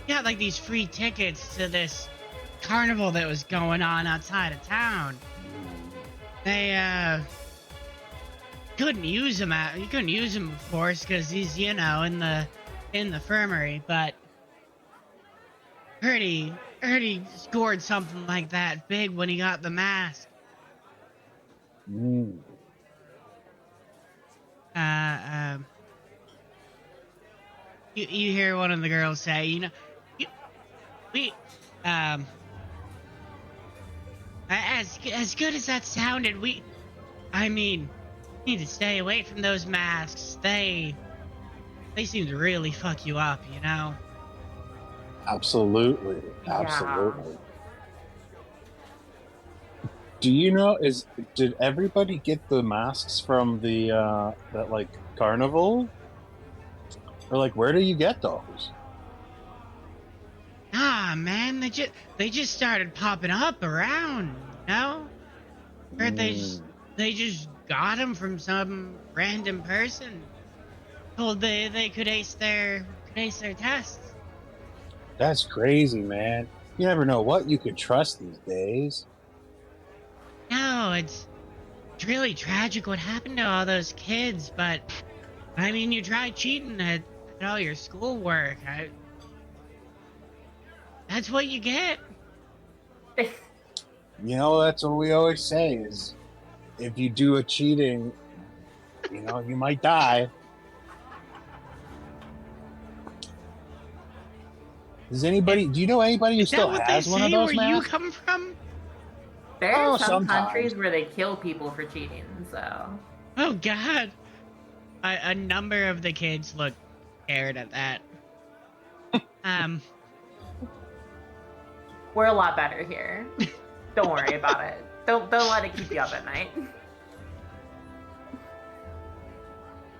Speaker 3: got like these free tickets to this carnival that was going on outside of town. They couldn't use him he couldn't use him, of course, because he's in the infirmary. But heard he scored something like that big when he got the mask.
Speaker 1: Mm.
Speaker 3: Uh, um, you hear one of the girls say, you, we, um, as good as that sounded, I mean, need to stay away from those masks. They seem to really fuck you up, you know?
Speaker 1: Absolutely.
Speaker 2: Yeah.
Speaker 1: Absolutely. Do you know did everybody get the masks from the that like carnival? Or like where do you get those?
Speaker 3: Ah, man, they just started popping up around, you know? Heard
Speaker 1: Mm,
Speaker 3: they just got them from some random person. Told they could ace their tests.
Speaker 1: that's crazy, man. You never know what you could trust these days.
Speaker 3: No, it's really tragic what happened to all those kids, but I mean, you tried cheating at all your schoolwork. That's what you get.
Speaker 1: You know, that's what we always say is if you do a cheating, you might die.
Speaker 3: Is,
Speaker 1: Do you know anybody who
Speaker 3: is
Speaker 1: still
Speaker 3: that what they
Speaker 1: has one of
Speaker 3: say where
Speaker 1: those
Speaker 3: you
Speaker 1: masks?
Speaker 3: come from?
Speaker 2: There are
Speaker 1: Oh,
Speaker 2: some
Speaker 1: sometimes.
Speaker 2: countries where they kill people for cheating, so
Speaker 3: Oh, God. A number of the kids look scared at that. Um,
Speaker 2: we're a lot better here. Don't worry about it. Don't let it keep you up at night.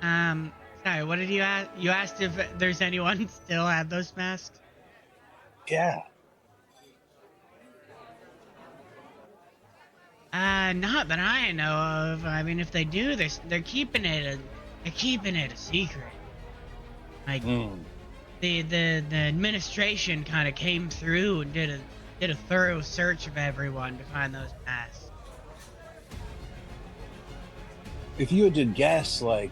Speaker 3: um, sorry, what did you ask? You asked if there's anyone still have those masks?
Speaker 1: Yeah.
Speaker 3: Not that I know of. I mean, if they do, they're keeping it a secret. Like
Speaker 1: Mm.
Speaker 3: the administration kind of came through and did a thorough search of everyone to find those masks.
Speaker 1: If you had to guess, like,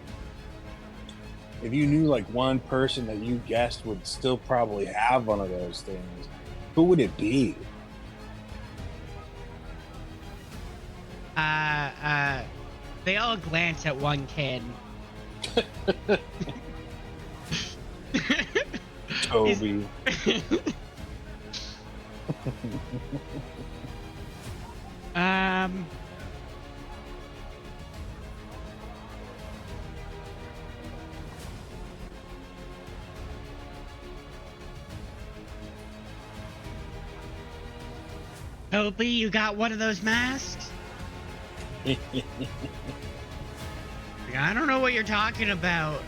Speaker 1: if you knew like one person that you guessed would still probably have one of those things, who would it be?
Speaker 3: Uh, uh, they all glance at one kid.
Speaker 1: Toby.
Speaker 3: um, Toby, you got one of those masks? I don't know what you're talking about.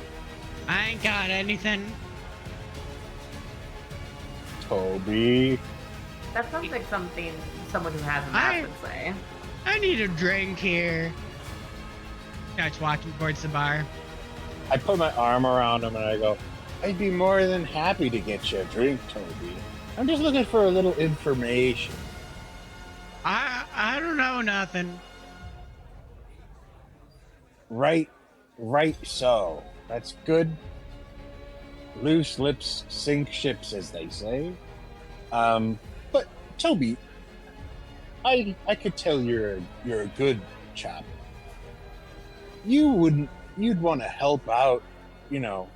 Speaker 3: I ain't got anything.
Speaker 1: Toby.
Speaker 2: That sounds like something someone who has a mask would say.
Speaker 3: I need a drink here. Starts walking towards the bar.
Speaker 1: I put my arm around him and I go, I'd be more than happy to get you a drink, Toby. I'm just looking for a little information.
Speaker 3: I don't know nothing.
Speaker 1: Right, so. That's good. Loose lips sink ships, as they say. But Toby, I could tell you're a good chap. You'd want to help out,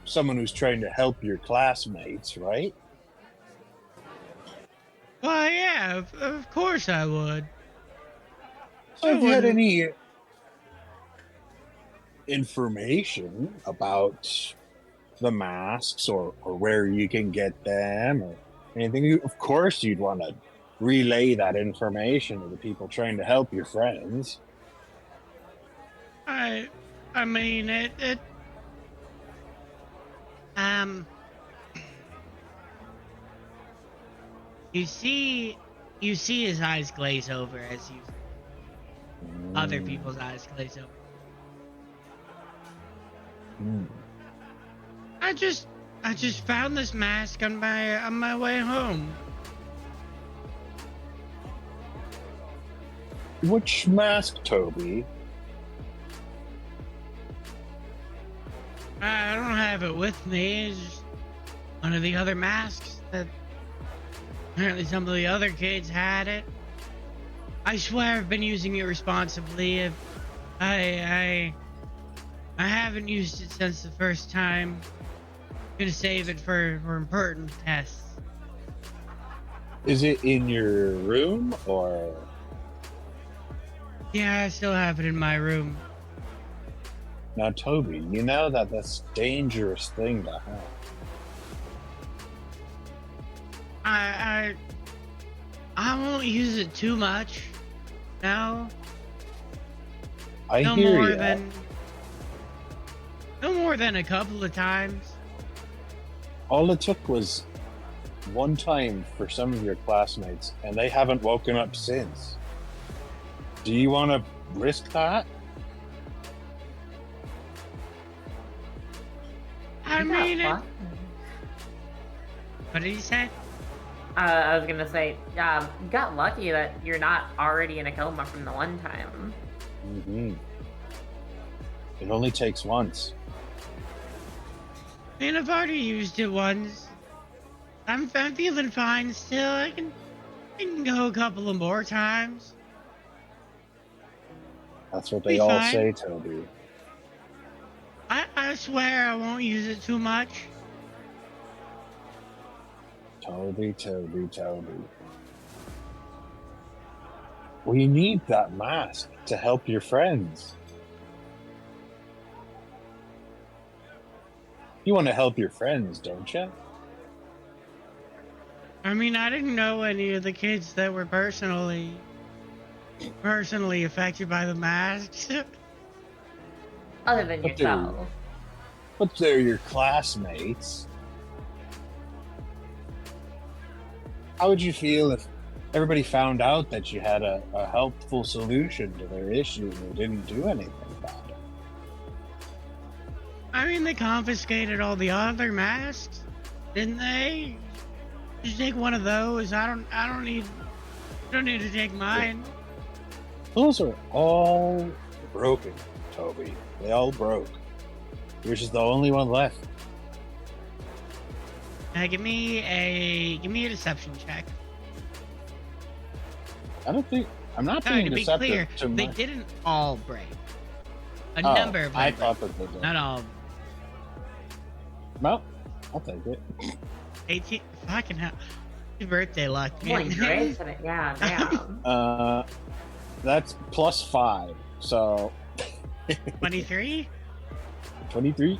Speaker 1: someone who's trying to help your classmates, right?
Speaker 3: Well, yeah, of course I would.
Speaker 1: So
Speaker 3: I
Speaker 1: if you had
Speaker 3: wouldn't.
Speaker 1: any information about the masks or where you can get them or anything, of course you'd want to relay that information to the people trying to help your friends.
Speaker 3: I, I mean it. Um, you see, you see his eyes glaze over as you other people's eyes glaze over.
Speaker 1: Mm.
Speaker 3: I just found this mask on my way home.
Speaker 1: Which mask, Toby?
Speaker 3: I don't have it with me. It's just one of the other masks that apparently some of the other kids had it. I swear I've been using it responsibly. I haven't used it since the first time. Gonna save it for important tests.
Speaker 1: Is it in your room or?
Speaker 3: Yeah, I still have it in my room.
Speaker 1: Now, Toby, you know that that's a dangerous thing to have.
Speaker 3: I won't use it too much. No,
Speaker 1: I
Speaker 3: no
Speaker 1: hear
Speaker 3: more
Speaker 1: ya.
Speaker 3: than no more than a couple of times.
Speaker 1: All it took was one time for some of your classmates, and they haven't woken up since. Do you want to risk that?
Speaker 3: I
Speaker 2: You got
Speaker 3: mean it.
Speaker 2: lucky.
Speaker 3: What did he say?
Speaker 2: I was gonna say, you got lucky that you're not already in a coma from the one time.
Speaker 1: Mm-hmm. It only takes once.
Speaker 3: I mean, I've already used it once. I'm feeling fine still. I can go a couple of more times.
Speaker 1: That's what
Speaker 3: Be
Speaker 1: they all
Speaker 3: fine.
Speaker 1: say, Toby.
Speaker 3: I swear I won't use it too much.
Speaker 1: Toby, Toby, Toby. We need that mask to help your friends. You want to help your friends, don't you?
Speaker 3: I mean, I didn't know any of the kids that were personally affected by the masks.
Speaker 2: Other than
Speaker 1: But they're,
Speaker 2: yourself.
Speaker 1: but they're your classmates. How would you feel if everybody found out that you had a helpful solution to their issue and you didn't do anything about it?
Speaker 3: I mean, they confiscated all the other masks, didn't they? Just take one of those. I don't need to take mine.
Speaker 1: Those are all broken, Toby. They all broke. Yours is the only one left.
Speaker 3: Give me a deception check.
Speaker 1: I'm not
Speaker 3: Sorry,
Speaker 1: being
Speaker 3: to be
Speaker 1: deceptive
Speaker 3: clear,
Speaker 1: to
Speaker 3: they
Speaker 1: much.
Speaker 3: didn't all break. A
Speaker 1: Oh,
Speaker 3: number of them
Speaker 1: I
Speaker 3: break.
Speaker 1: thought that they did.
Speaker 3: Not all.
Speaker 1: Well, I'll take it.
Speaker 3: 18. Fucking hell. Your birthday luck,
Speaker 2: Boy,
Speaker 3: man.
Speaker 2: great today. Yeah, damn.
Speaker 1: That's plus 5, so
Speaker 3: 23.
Speaker 1: 23.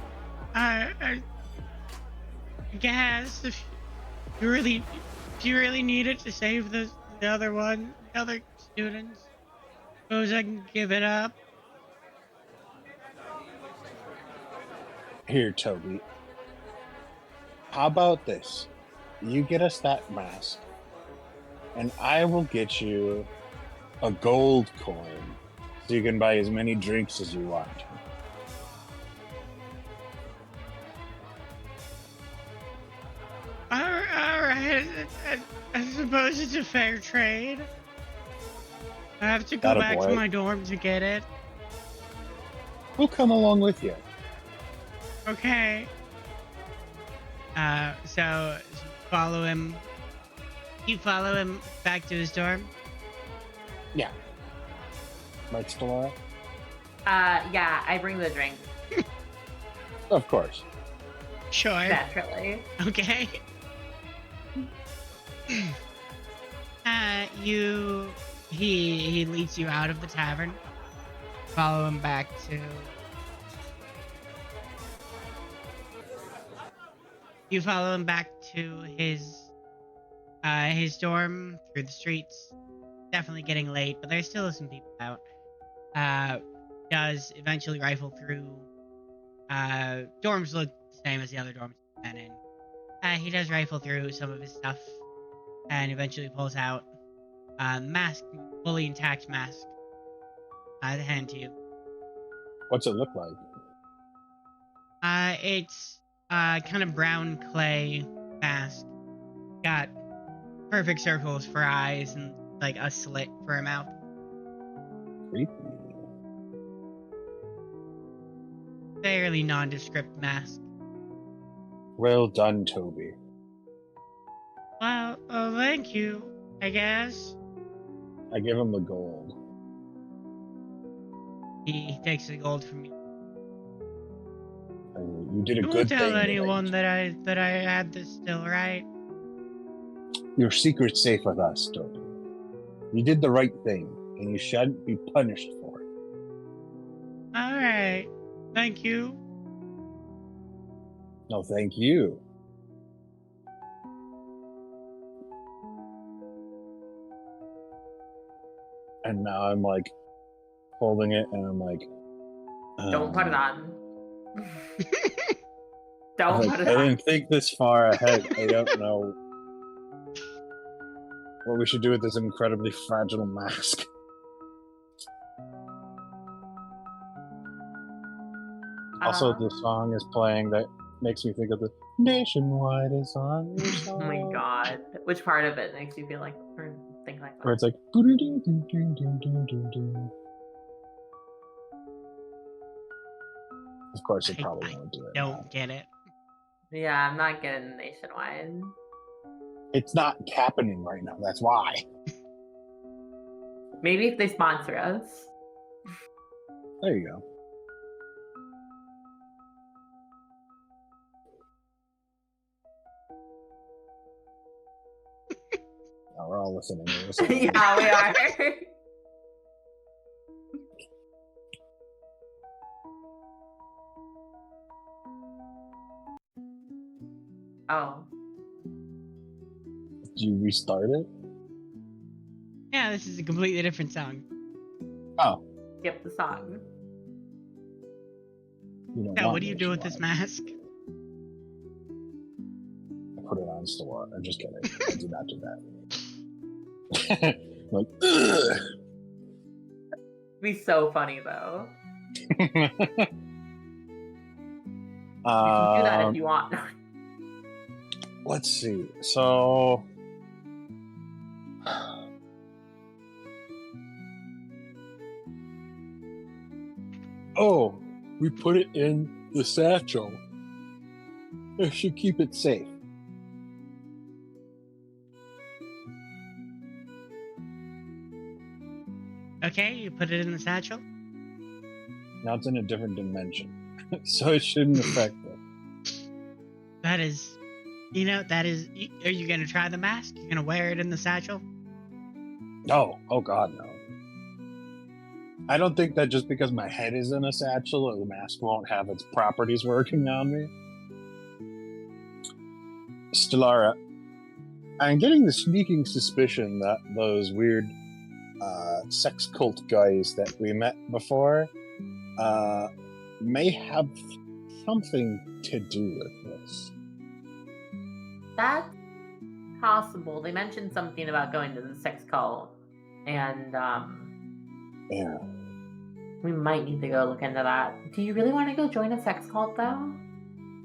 Speaker 3: I guess if you really need it to save the other students, suppose I can give it up.
Speaker 1: Here, Toby. How about this? You get us that mask, and I will get you a gold coin so you can buy as many drinks as you want.
Speaker 3: All right. I suppose it's a fair trade. I have to go back to
Speaker 1: Attaboy.
Speaker 3: my dorm to get it.
Speaker 1: We'll come along with you.
Speaker 3: Okay. So follow him. You follow him back to his dorm.
Speaker 1: Yeah. Right, Stellara?
Speaker 2: Yeah, I bring the drink.
Speaker 1: Of course.
Speaker 3: Sure.
Speaker 2: Naturally.
Speaker 3: Okay. He leads you out of the tavern. Follow him back to. You follow him back to his dorm through the streets. Definitely getting late, but there still are some people out. Does eventually rifle through. Dorms look the same as the other dorms he's been in. He does rifle through some of his stuff and eventually pulls out a mask, fully intact mask, to hand to you.
Speaker 1: What's it look like?
Speaker 3: It's kind of brown clay mask. Got perfect circles for eyes and like a slit for a mouth.
Speaker 1: Creepy.
Speaker 3: Fairly nondescript mask.
Speaker 1: Well done, Toby.
Speaker 3: Well, thank you, I guess.
Speaker 1: I give him the gold.
Speaker 3: He takes the gold from you.
Speaker 1: You did a
Speaker 3: You
Speaker 1: good
Speaker 3: won't
Speaker 1: thing.
Speaker 3: tell anyone that I had this still, right?
Speaker 1: Your secret's safe with us, don't you? You did the right thing, and you shouldn't be punished for it.
Speaker 3: All right. Thank you.
Speaker 1: No, thank you. And now I'm like holding it, and I'm like,
Speaker 2: Don't put it on. Don't
Speaker 1: like,
Speaker 2: put it
Speaker 1: I
Speaker 2: on.
Speaker 1: didn't think this far ahead. I don't know what we should do with this incredibly fragile mask. Also, the song is playing that makes me think of the Nationwide is on your song.
Speaker 2: Oh my god. Which part of it makes you feel like, or think like that?
Speaker 1: Where it's like, "Boo-doo-doo-doo-doo-doo-doo-doo." Of course, it probably won't do it.
Speaker 3: Don't get it.
Speaker 2: Yeah, I'm not getting Nationwide.
Speaker 1: It's not happening right now. That's why.
Speaker 2: Maybe if they sponsor us.
Speaker 1: There you go. Oh, we're all listening.
Speaker 2: Yeah, we are. Oh.
Speaker 1: Did you restart it?
Speaker 3: Yeah, this is a completely different song.
Speaker 1: Oh.
Speaker 2: Skip the song.
Speaker 3: Yeah, what do you do with this mask?
Speaker 1: I put it on store. I'm just kidding. I do not do that. Like, ugh.
Speaker 2: It'd be so funny though. You can do that if you want.
Speaker 1: Let's see. So, oh, we put it in the satchel. I should keep it safe.
Speaker 3: Okay, you put it in the satchel.
Speaker 1: Now it's in a different dimension, so it shouldn't affect it.
Speaker 3: That is, that is. Are you gonna try the mask? You're gonna wear it in the satchel?
Speaker 1: No. Oh God, no. I don't think that just because my head is in a satchel, the mask won't have its properties working on me. Stellara, I'm getting the sneaking suspicion that those weird sex cult guys that we met before may have something to do with this.
Speaker 2: That's possible. They mentioned something about going to the sex cult, and
Speaker 1: Yeah.
Speaker 2: we might need to go look into that. Do you really want to go join a sex cult though?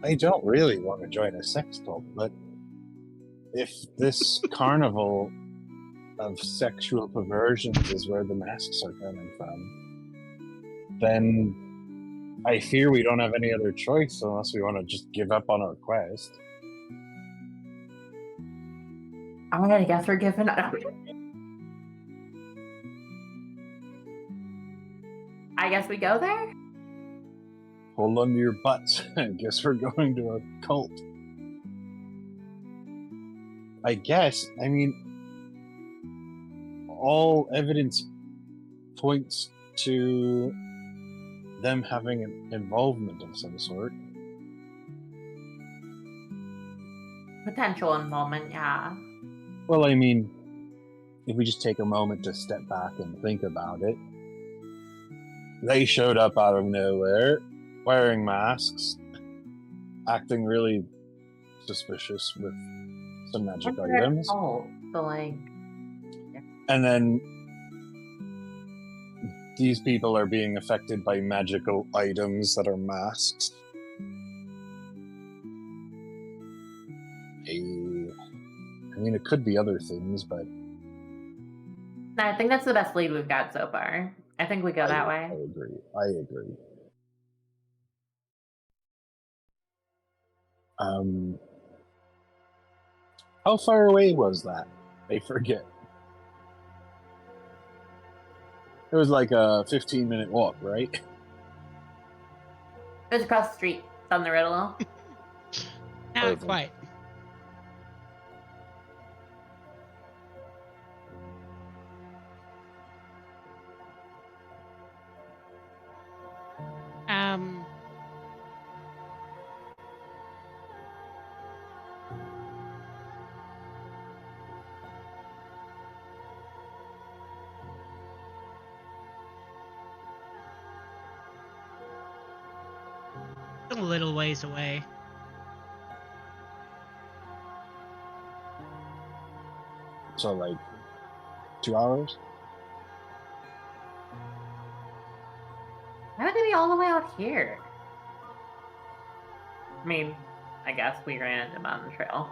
Speaker 1: I don't really want to join a sex cult, but if this carnival of sexual perversions is where the masks are coming from, then I fear we don't have any other choice unless we want to just give up on our quest.
Speaker 2: I guess we're giving up. I guess we go there?
Speaker 1: Hold on to your butts. I guess we're going to a cult. I guess. I mean, all evidence points to them having an involvement of some sort.
Speaker 2: Potential involvement, yeah.
Speaker 1: Well, I mean, if we just take a moment to step back and think about it, they showed up out of nowhere, wearing masks, acting really suspicious with some magic items.
Speaker 2: Oh, so like...
Speaker 1: And then these people are being affected by magical items that are masks. I mean, it could be other things, but...
Speaker 2: I think that's the best lead we've got so far. I think we go that way.
Speaker 1: I agree. How far away was that? I forget. It was like a 15-minute walk, right?
Speaker 2: It was across the street. Down the road a little.
Speaker 3: Not
Speaker 1: Perfect.
Speaker 3: quite. A little ways away.
Speaker 1: So like 2 hours.
Speaker 2: Why would they be all the way out here? I mean, I guess we ran into Mountain Trail.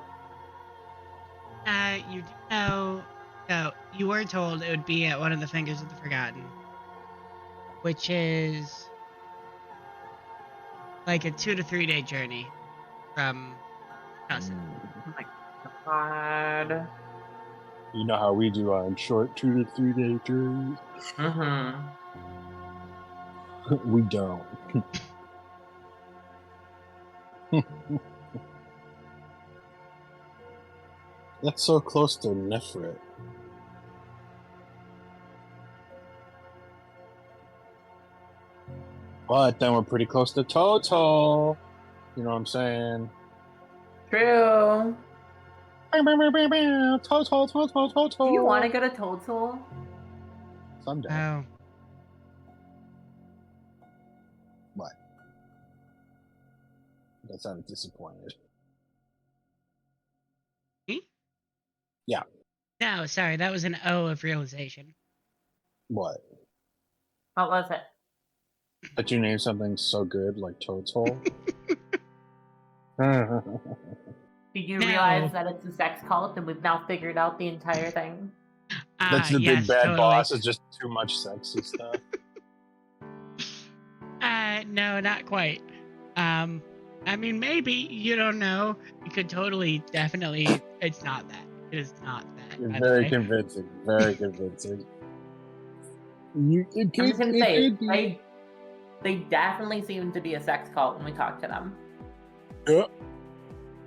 Speaker 3: You do know, so you were told it would be at one of the Fingers of the Forgotten, which is like a 2 to 3 day journey from Nelson.
Speaker 2: Oh my god.
Speaker 1: You know how we do on short 2 to 3 day journeys.
Speaker 2: Mm-hmm.
Speaker 1: We don't. That's so close to Nefrit. But then we're pretty close to Total. You know what I'm saying?
Speaker 2: True.
Speaker 1: Total.
Speaker 2: Do you want to go to Total?
Speaker 1: Someday.
Speaker 3: Oh,
Speaker 1: What? That sounded disappointed.
Speaker 3: me?
Speaker 1: Yeah.
Speaker 3: No, sorry, that was an O of realization.
Speaker 1: What?
Speaker 2: What was it?
Speaker 1: That you named something so good like Total?
Speaker 2: Did you
Speaker 3: No.
Speaker 2: realize that it's a sex cult and we've now figured out the entire thing?
Speaker 1: That's the
Speaker 3: Yes,
Speaker 1: big bad
Speaker 3: totally.
Speaker 1: boss. Is just too much sexy stuff.
Speaker 3: No, not quite. I mean, maybe, you don't know. You could totally, definitely, it's not that. It is not that.
Speaker 1: You're
Speaker 3: by the
Speaker 1: very
Speaker 3: way.
Speaker 1: convincing. Very convincing.
Speaker 2: I'm just gonna say they definitely seem to be a sex cult when we talk to them.
Speaker 1: Yeah.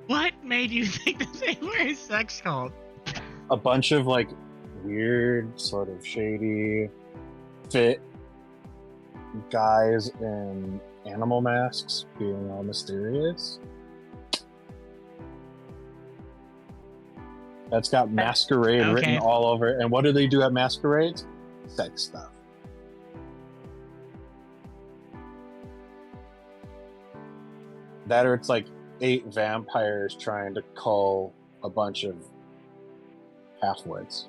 Speaker 3: What made you think that they were a sex cult?
Speaker 1: A bunch of like weird, sort of shady, fit guys in animal masks being all mysterious. That's got masquerade written all over it. And what do they do at masquerades? Sex stuff. That or it's like 8 vampires trying to cull a bunch of halfwits.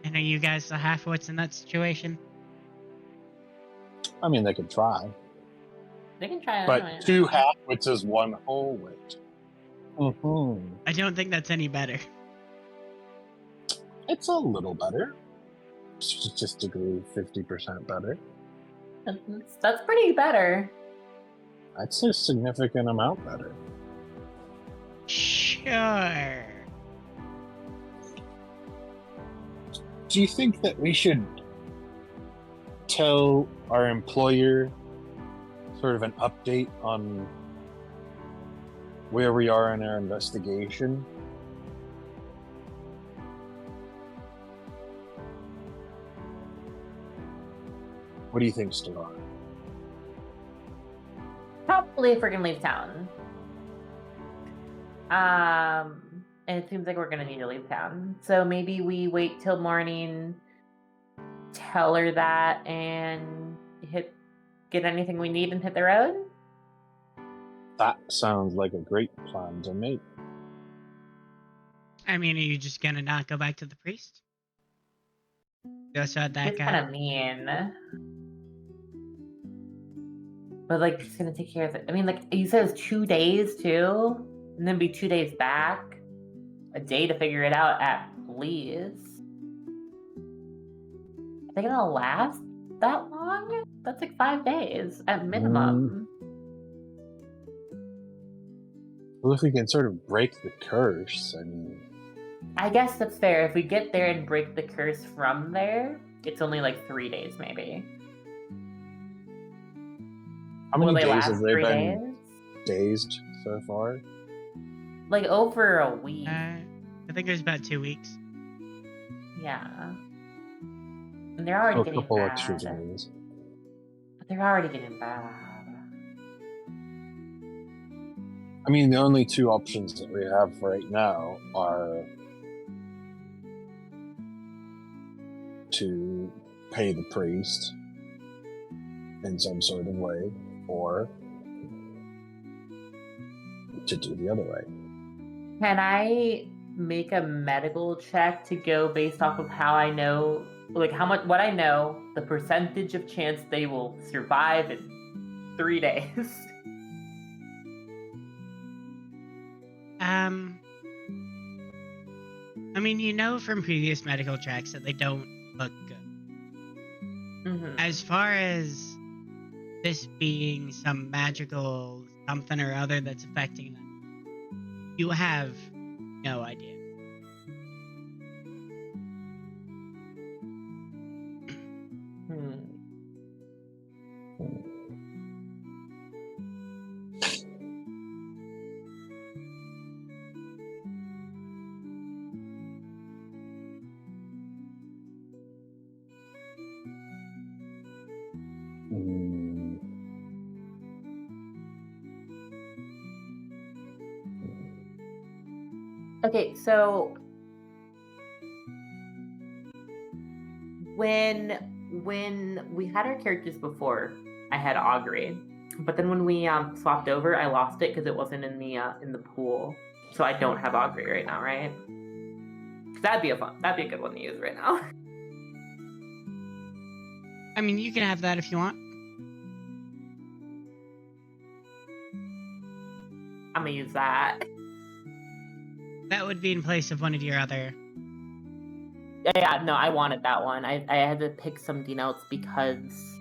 Speaker 3: And are you guys the halfwits in that situation?
Speaker 1: I mean, they could try.
Speaker 2: They can try it
Speaker 1: But
Speaker 2: anyway.
Speaker 1: 2 halfwits is 1 whole wit. Mm-hmm.
Speaker 3: I don't think that's any better.
Speaker 1: It's a little better. Statistically 50% better.
Speaker 2: That's pretty better.
Speaker 1: I'd say a significant amount better.
Speaker 3: Sure.
Speaker 1: Do you think that we should tell our employer sort of an update on where we are in our investigation? What do you think, Star?
Speaker 2: Probably if we're gonna leave town. And it seems like we're gonna need to leave town. So maybe we wait till morning, tell her that, and get anything we need and hit the road.
Speaker 1: That sounds like a great plan to me.
Speaker 3: I mean, are you just gonna not go back to the priest? You also had that
Speaker 2: It's
Speaker 3: guy.
Speaker 2: kind of mean. But like, he's gonna take care of it. I mean, like, he says 2 days too, and then be 2 days back. A day to figure it out at least. Are they gonna last that long? That's like 5 days at minimum.
Speaker 1: Well, if we can sort of break the curse, I mean,
Speaker 2: I guess that's fair. If we get there and break the curse from there, it's only like 3 days, maybe.
Speaker 1: How
Speaker 2: Will
Speaker 1: many
Speaker 2: they
Speaker 1: days have
Speaker 2: last
Speaker 1: they
Speaker 2: 3
Speaker 1: been
Speaker 2: days?
Speaker 1: dazed so far?
Speaker 2: Like over a week.
Speaker 3: I think it was about 2 weeks.
Speaker 2: Yeah. And they're already
Speaker 1: A
Speaker 2: getting
Speaker 1: couple extra
Speaker 2: bad.
Speaker 1: days.
Speaker 2: But they're already getting bad.
Speaker 1: I mean, the only two options that we have right now are to pay the priest in some sort of way, or to do the other way.
Speaker 2: Can I make a medical check to go based off of how I know, like what I know, the percentage of chance they will survive in 3 days?
Speaker 3: I mean, you know from previous medical checks that they don't look good.
Speaker 2: Mm-hmm.
Speaker 3: As far as this being some magical something or other that's affecting them, you have no idea.
Speaker 2: Okay, so when we had our characters before, I had augury, but then when we swapped over, I lost it because it wasn't in the pool, so I don't have augury right now, right? That'd be a good one to use right now.
Speaker 3: I mean, you can have that if you want.
Speaker 2: I'm gonna use that.
Speaker 3: That would be in place of one of your other.
Speaker 2: Yeah, no, I wanted that one. I had to pick something else because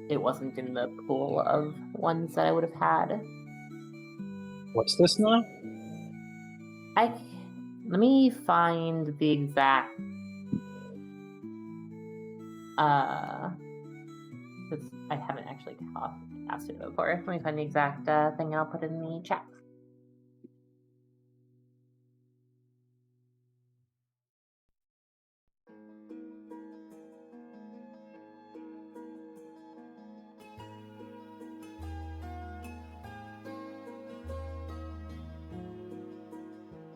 Speaker 2: it wasn't in the pool of ones that I would have had.
Speaker 1: What's this now?
Speaker 2: Let me find the exact because I haven't actually cast it before. Let me find the exact thing and I'll put it in the chat.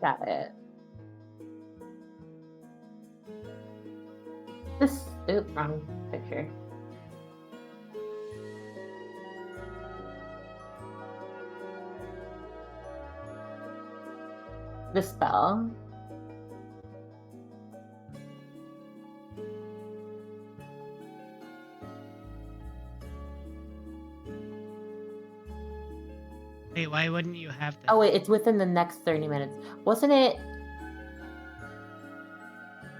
Speaker 2: Got it. Wrong picture. The spell.
Speaker 3: Wait, why wouldn't you have this?
Speaker 2: Oh wait, it's within the next 30 minutes. Wasn't it?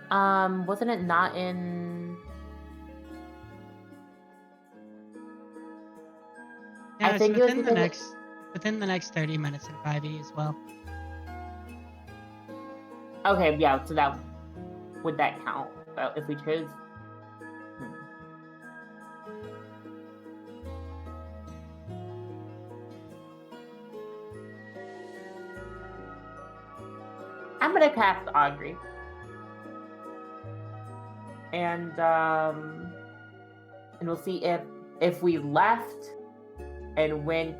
Speaker 2: Wasn't it not in?
Speaker 3: Yeah,
Speaker 2: I think it was
Speaker 3: within the next 30 minutes in 5e as well.
Speaker 2: Okay, yeah. So would that count? If we chose. I'm gonna cast augury, and we'll see if we left and went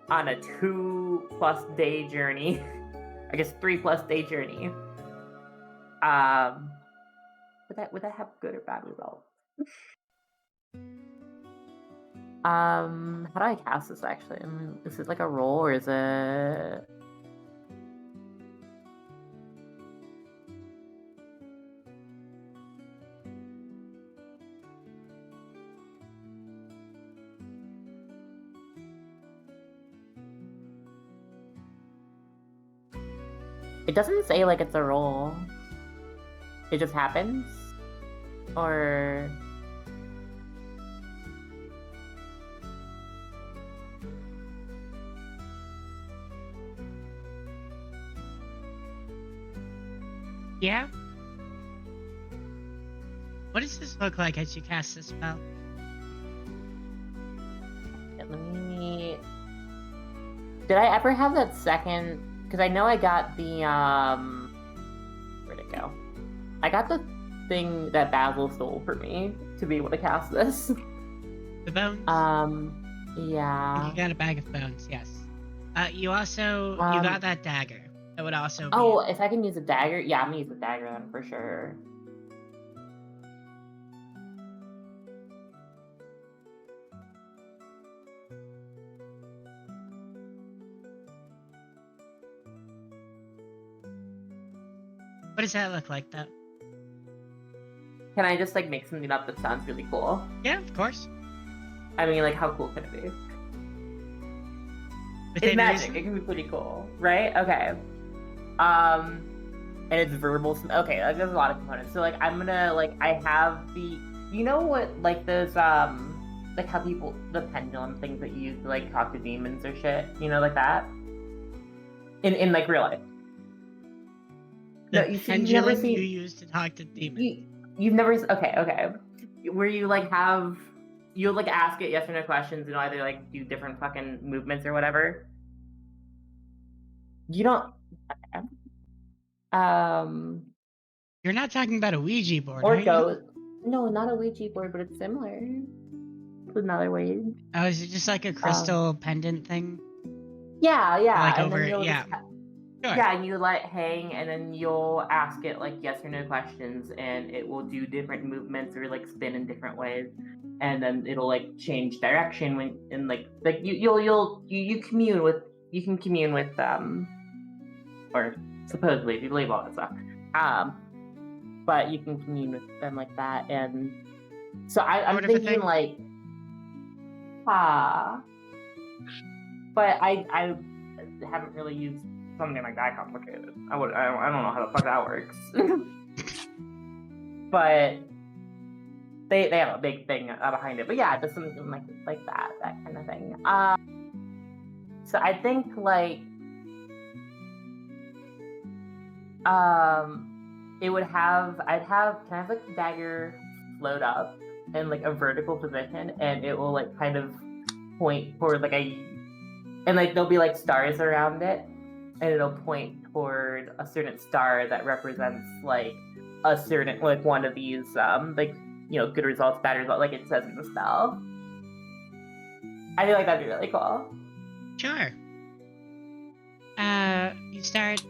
Speaker 2: on a 2+ day journey. I guess 3+ day journey. Would that have good or bad results? How do I cast this actually? Is it like a roll or is it? It doesn't say like it's a roll. It just happens? Or...
Speaker 3: Yeah? What does this look like as you cast this spell?
Speaker 2: Let me. Did I ever have that second? Because I know I got the Where'd it go? I got the thing that Basil stole for me to be able to cast this.
Speaker 3: The bones?
Speaker 2: Yeah.
Speaker 3: You got a bag of bones, yes. You also you got that dagger. That would also be.
Speaker 2: Oh, if I can use a dagger, yeah, I'm gonna use the dagger then for sure.
Speaker 3: What does that look like, though?
Speaker 2: Can I just like make something up that sounds really cool?
Speaker 3: Yeah, of course.
Speaker 2: I mean, like, how cool can it be? It's magic. It can be pretty cool, right? Okay. And it's verbal. Okay, like, there's a lot of components. So like, I'm gonna like, I have the, you know what, like those like how people the pendulum things that you use to like talk to demons or shit, you know, like that. In like real life.
Speaker 3: The
Speaker 2: No, you've
Speaker 3: pendulum
Speaker 2: never seen.
Speaker 3: you use to talk to demons.
Speaker 2: You've never. Okay. Where you like have. You'll like ask it yes or no questions and either like do different fucking movements or whatever. You don't.
Speaker 3: You're not talking about a Ouija board,
Speaker 2: Or
Speaker 3: are you?
Speaker 2: go. No, not a Ouija board, but it's similar. It's another way.
Speaker 3: Oh, is it just like a crystal pendant thing?
Speaker 2: Yeah.
Speaker 3: Like
Speaker 2: And
Speaker 3: over,
Speaker 2: then you'll
Speaker 3: yeah. Sure.
Speaker 2: Yeah, and you let it hang, and then you'll ask it like yes or no questions, and it will do different movements or like spin in different ways, and then it'll like change direction when and like you commune with you can commune with or supposedly if you believe all that stuff, but you can commune with them like that, and so I'm thinking like but I haven't really used something like that complicated. I don't know how the fuck that works. But they have a big thing behind it. But yeah, just something like that kind of thing. So I think like it would have can I have like the dagger float up in like a vertical position, and it will like kind of point toward like and like there'll be like stars around it, and it'll point toward a certain star that represents like a certain like one of these like, you know, good results, bad results, like it says in the spell. I feel like that'd be really cool.
Speaker 3: Sure. You start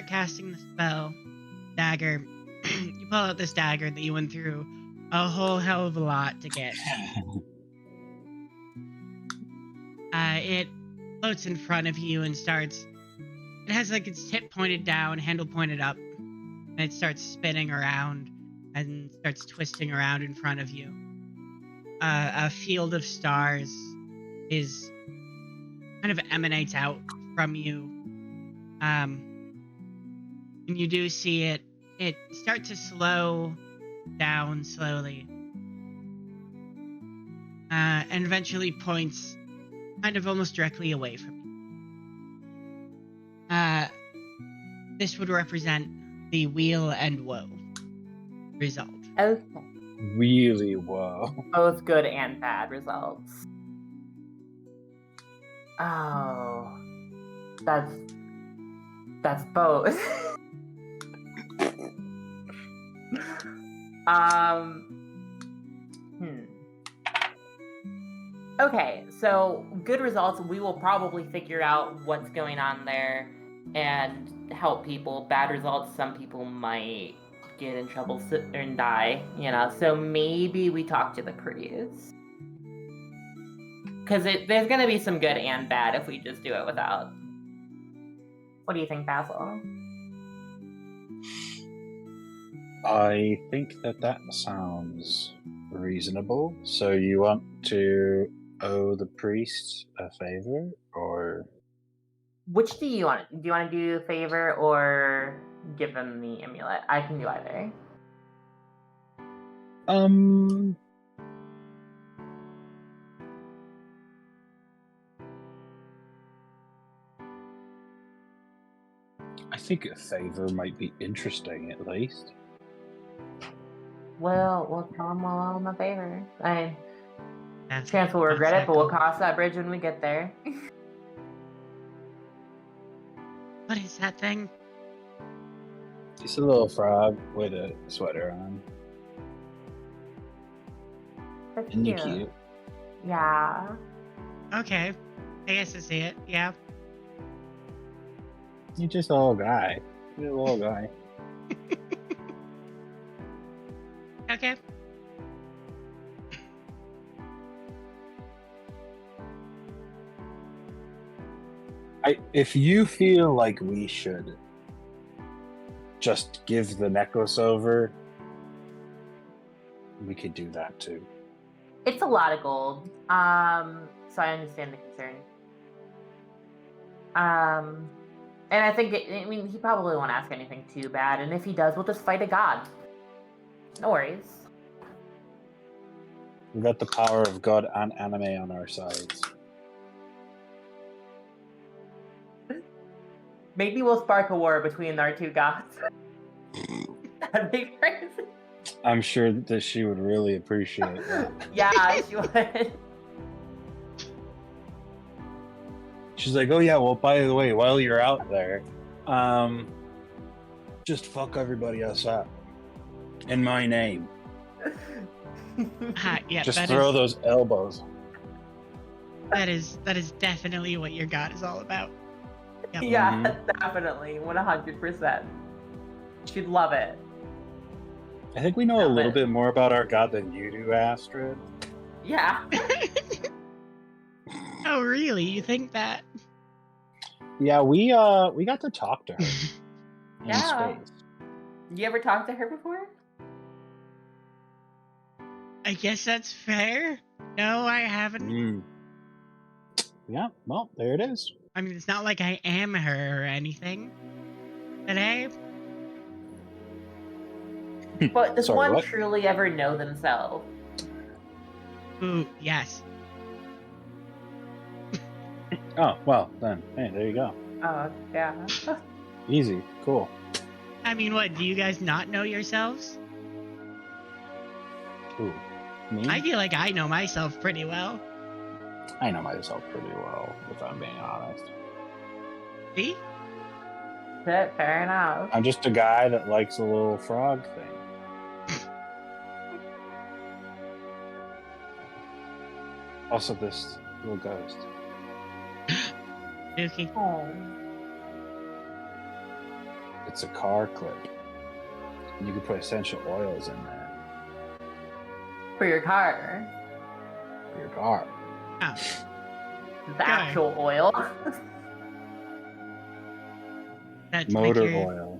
Speaker 3: casting the spell dagger. You pull out this dagger that you went through a whole hell of a lot to get. It floats in front of you and starts. It has like its tip pointed down, handle pointed up, and it starts spinning around and starts twisting around in front of you. A field of stars is kind of emanates out from you, and you do see it. It starts to slow down slowly, and eventually points kind of almost directly away from you. This would represent the Wheel and Woe result.
Speaker 2: Okay.
Speaker 1: Really whoa.
Speaker 2: Both good and bad results. Oh, that's both. Okay, so good results. We will probably figure out what's going on there and help people. Bad results, some people might get in trouble and die, you know. So maybe we talk to the priest. Because there's going to be some good and bad if we just do it without. What do you think, Basil?
Speaker 1: I think that sounds reasonable. So you want to owe the priest a favor, or
Speaker 2: which do you want? Do you want to do a favor or give them the amulet? I can do either.
Speaker 1: I think a favor might be interesting, at least.
Speaker 2: Well, we'll tell him we'll owe him a favor.
Speaker 3: That's
Speaker 2: Chance we'll regret it, but we'll
Speaker 3: cool.
Speaker 2: cross that bridge when we get there.
Speaker 3: What is that thing?
Speaker 1: It's a little frog with a sweater on.
Speaker 2: That's
Speaker 1: Isn't he
Speaker 2: cute.
Speaker 1: cute?
Speaker 2: Yeah.
Speaker 3: Okay. I guess I see it. Yeah.
Speaker 1: He's just a little guy. He's a little guy.
Speaker 3: Okay.
Speaker 1: If you feel like we should just give the necklace over, we could do that too.
Speaker 2: It's a lot of gold. So I understand the concern. And I think he probably won't ask anything too bad, and if he does, we'll just fight a god. No worries.
Speaker 1: We got the power of God and anime on our sides.
Speaker 2: Maybe we'll spark a war between our two gods. That'd be crazy.
Speaker 1: I'm sure that she would really appreciate that.
Speaker 2: Yeah, she would.
Speaker 1: She's like, oh yeah, well, by the way, while you're out there, just fuck everybody else up. In my name.
Speaker 3: Yeah,
Speaker 1: Just throw those elbows.
Speaker 3: That is definitely what your god is all about. Yep.
Speaker 2: Yeah, definitely. 100%. She'd love it.
Speaker 1: I think we know a
Speaker 2: Love
Speaker 1: little
Speaker 2: it.
Speaker 1: bit more about our god than you do, Astrid.
Speaker 2: Yeah.
Speaker 3: Oh, really? You think that?
Speaker 1: Yeah, we got to talk to her in
Speaker 2: Yeah.
Speaker 1: space.
Speaker 2: You ever talked to her before?
Speaker 3: I guess that's fair. No, I haven't.
Speaker 1: Yeah, well, there it is.
Speaker 3: I mean, it's not like I am her or anything. But hey,
Speaker 2: But does
Speaker 1: Sorry,
Speaker 2: one
Speaker 1: what?
Speaker 2: truly ever know themselves?
Speaker 3: ooh, yes.
Speaker 1: Oh, well, then, hey, there you go.
Speaker 2: Oh, yeah.
Speaker 1: Easy, cool.
Speaker 3: I mean, what, do you guys not know yourselves?
Speaker 1: Ooh, me?
Speaker 3: I feel like I know myself pretty well.
Speaker 1: I know myself pretty well, if I'm being honest.
Speaker 3: See?
Speaker 2: Fair enough.
Speaker 1: I'm just a guy that likes a little frog thing. Also, this little ghost.
Speaker 3: Dookie.
Speaker 2: Oh.
Speaker 1: It's a car clip. And you can put essential oils in there
Speaker 2: For your car.
Speaker 1: for your car.
Speaker 3: Oh,
Speaker 2: The actual oil.
Speaker 3: that to
Speaker 1: Motor
Speaker 3: make your,
Speaker 1: oil.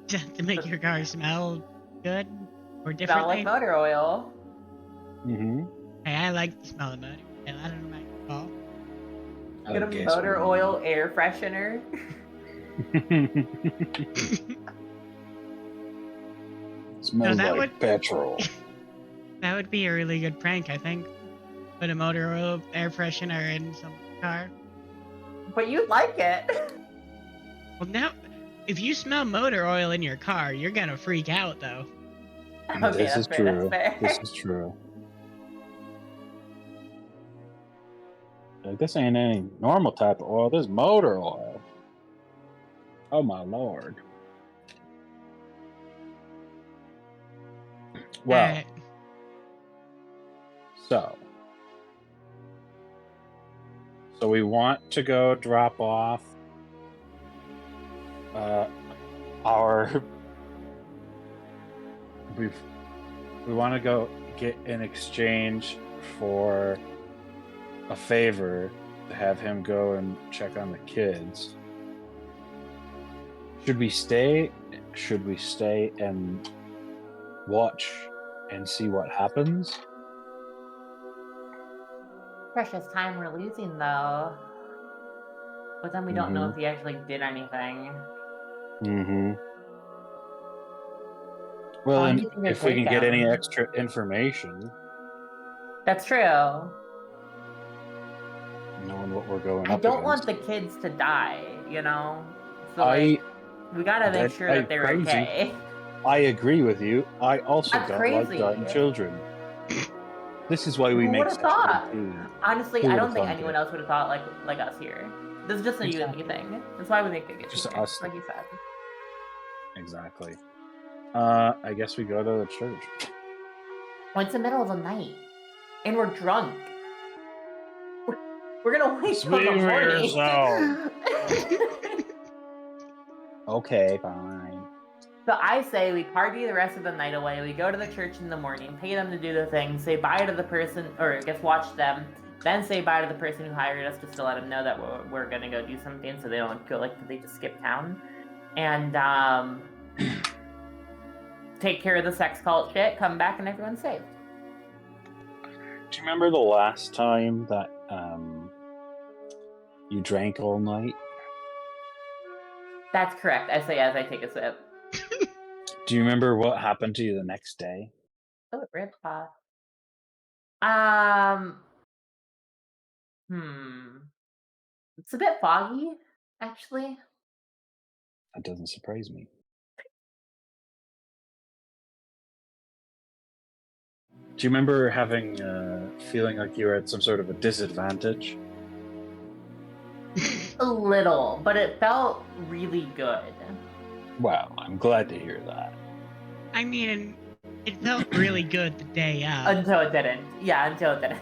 Speaker 3: to make your car smell good or
Speaker 2: Smell
Speaker 3: differently.
Speaker 2: like motor oil.
Speaker 1: Mm-hmm.
Speaker 3: Hey, I like the smell of motor. I don't know about you all.
Speaker 2: Get a motor oil air freshener.
Speaker 1: Smells
Speaker 3: that
Speaker 1: like
Speaker 3: would-
Speaker 1: petrol.
Speaker 3: That would be a really good prank, I think. Put a motor oil air freshener in some car.
Speaker 2: But you like it.
Speaker 3: Well, now, if you smell motor oil in your car, you're gonna freak out, though.
Speaker 2: Okay,
Speaker 1: This
Speaker 2: that's
Speaker 1: is
Speaker 2: fair,
Speaker 1: true.
Speaker 2: that's fair.
Speaker 1: This is true. Like, this ain't any normal type of oil. This is motor oil. Oh my lord. Well,
Speaker 3: Alright.
Speaker 1: so we want to go drop off our we want to go get in exchange for a favor to have him go and check on the kids. Should we stay and watch and see what happens?
Speaker 2: Precious time we're losing, though. But then we don't know if he actually did anything.
Speaker 1: Mm-hmm. Well,
Speaker 2: How long
Speaker 1: and
Speaker 2: do you think it'd
Speaker 1: if we can
Speaker 2: take
Speaker 1: get any
Speaker 2: him?
Speaker 1: extra information,
Speaker 2: That's true.
Speaker 1: knowing what we're going
Speaker 2: I
Speaker 1: up
Speaker 2: don't want
Speaker 1: against.
Speaker 2: the kids to die, you know? So like, we gotta make sure that they're
Speaker 1: crazy.
Speaker 2: okay.
Speaker 1: I agree with you. I also
Speaker 2: That's
Speaker 1: don't like
Speaker 2: crazy.
Speaker 1: dying children. This is why we
Speaker 2: Who
Speaker 1: make
Speaker 2: would have
Speaker 1: such
Speaker 2: thought?
Speaker 1: a good team.
Speaker 2: Honestly,
Speaker 1: Who
Speaker 2: I
Speaker 1: would
Speaker 2: don't
Speaker 1: have
Speaker 2: think
Speaker 1: thunk
Speaker 2: anyone
Speaker 1: it?
Speaker 2: else would have thought like us here. This is just a you and me thing. That's why we make a good
Speaker 1: Just
Speaker 2: team,
Speaker 1: us.
Speaker 2: like you said.
Speaker 1: Exactly. I guess we go to the church.
Speaker 2: Well, it's the middle of the night, and we're drunk. We're gonna wait till the
Speaker 1: Speak for
Speaker 2: morning.
Speaker 1: yourself. Okay, fine.
Speaker 2: So I say we party the rest of the night away. We go to the church in the morning, pay them to do the thing, say bye to the person, or I guess watch them, then say bye to the person who hired us just to let them know that we're gonna go do something, so they don't feel like they just skip town, and take care of the sex cult shit. Come back and everyone's saved.
Speaker 1: Do you remember the last time that you drank all night?
Speaker 2: That's correct. I say as I take a sip.
Speaker 1: Do you remember what happened to you the next day?
Speaker 2: Oh, it ripped off. It's a bit foggy, actually.
Speaker 1: That doesn't surprise me. Do you remember having feeling like you were at some sort of a disadvantage?
Speaker 2: A little, but it felt really good.
Speaker 1: Wow, I'm glad to hear that.
Speaker 3: I mean, it felt really good the day of.
Speaker 2: Until it didn't. Yeah, until it didn't.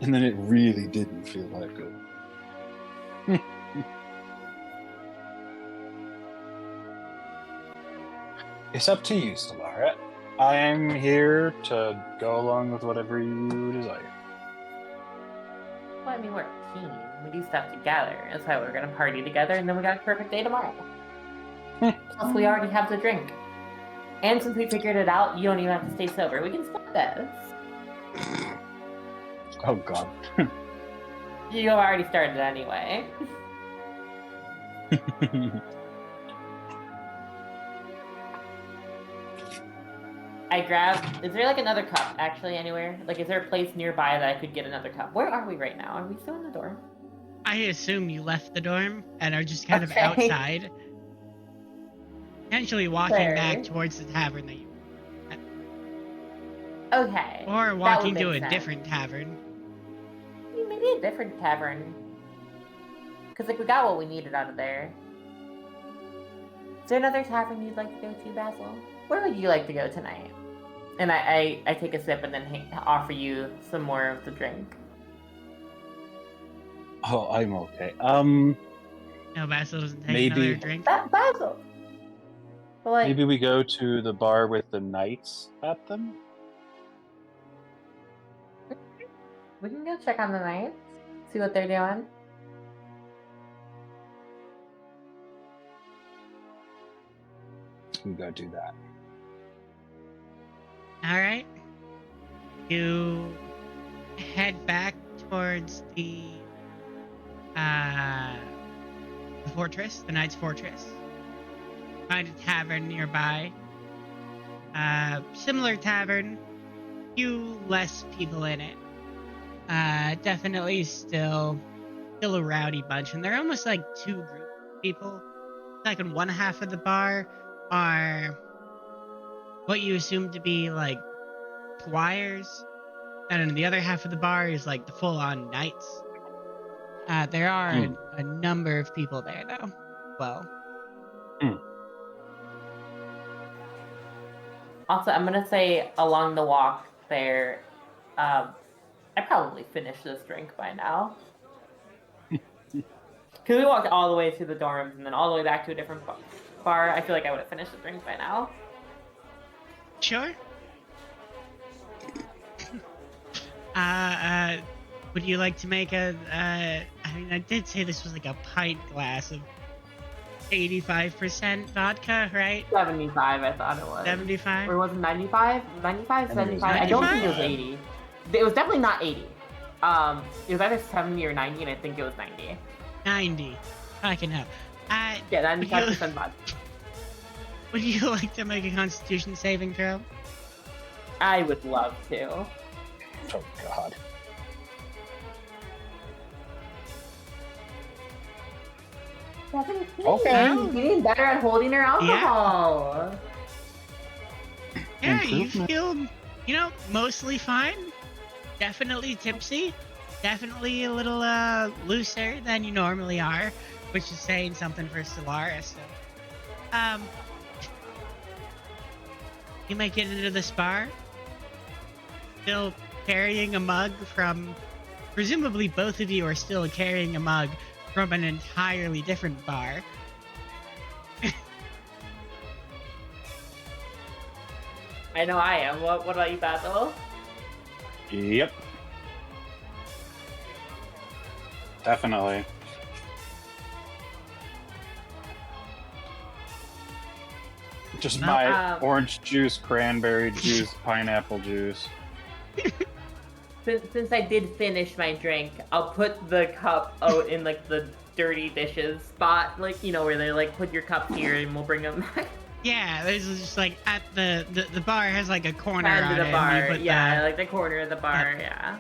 Speaker 1: And then it really didn't feel that good. It's up to you, Stellaret. I am here to go along with whatever you desire.
Speaker 2: Well, I mean, we're a team. We do stuff together. That's why we're gonna party together, and then we got a perfect day tomorrow. Plus, we already have the drink. And since we figured it out, you don't even have to stay sober. We can split this.
Speaker 1: Oh, God.
Speaker 2: You have already started anyway. I grabbed. Is there like another cup actually anywhere? Like, is there a place nearby that I could get another cup? Where are we right now? Are we still in the dorm?
Speaker 3: I assume you left the dorm and are just kind of
Speaker 2: Okay.
Speaker 3: outside. Potentially walking
Speaker 2: Fair.
Speaker 3: back towards the tavern that you.
Speaker 2: Okay.
Speaker 3: Or walking to a different tavern.
Speaker 2: Maybe a different tavern. Because, like, we got what we needed out of there. Is there another tavern you'd like to go to, Basil? Where would you like to go tonight? And I take a sip and then offer you some more of the drink.
Speaker 1: Oh, I'm okay.
Speaker 3: No, Basil doesn't take
Speaker 1: Maybe-
Speaker 3: another drink.
Speaker 2: Basil! But, like,
Speaker 1: Maybe we go to the bar with the knights at them?
Speaker 2: we can go check on the knights, see what they're doing.
Speaker 1: We go do that.
Speaker 3: Alright. You head back towards the fortress, the knight's fortress. Find a tavern nearby. Similar tavern, few less people in it. Definitely still a rowdy bunch, and they're almost like two groups of people. Like in one half of the bar are what you assume to be like squires, and in the other half of the bar is like the full-on knights. There are a number of people there though. Well,
Speaker 2: Also, I'm gonna say along the walk there, I probably finished this drink by now. Because we walked all the way to the dorms and then all the way back to a different bar. I feel like I would have finished the drink by now.
Speaker 3: sure. Would you like to make a? I mean, I did say this was like a pint glass of 85% vodka, right?
Speaker 2: 75, I thought it was.
Speaker 3: 75.
Speaker 2: Or was it 95? 95,
Speaker 1: I think it was
Speaker 2: 75? I don't think it was
Speaker 3: 95.
Speaker 2: 80. It was definitely not 80. It was either 70 or 90, and I think it was 90.
Speaker 3: 90. I can help.
Speaker 2: Yeah, 95% vodka.
Speaker 3: Would you like to make a Constitution saving throw?
Speaker 2: I would love to.
Speaker 1: Oh, God.
Speaker 2: 17.
Speaker 1: Okay.
Speaker 2: She's getting better at holding her alcohol.
Speaker 3: Yeah, you
Speaker 1: Improvement.
Speaker 3: feel, mostly fine. Definitely tipsy. Definitely a little looser than you normally are, which is saying something for Stellaris. So, you make it into this bar, still carrying a mug from, presumably both of you are still carrying a mug from an entirely different bar.
Speaker 2: I know I am. What about you, Basil?
Speaker 1: Yep. Definitely. Just
Speaker 3: No,
Speaker 1: my orange juice, cranberry juice, pineapple juice.
Speaker 2: Since I did finish my drink, I'll put the cup out in like the dirty dishes spot, like where they like put your cup here and we'll bring them back.
Speaker 3: Yeah, there's just like at the bar has like a corner
Speaker 2: End
Speaker 3: on
Speaker 2: of
Speaker 3: it.
Speaker 2: the bar,
Speaker 3: And you put
Speaker 2: yeah, like the corner of the bar, yeah.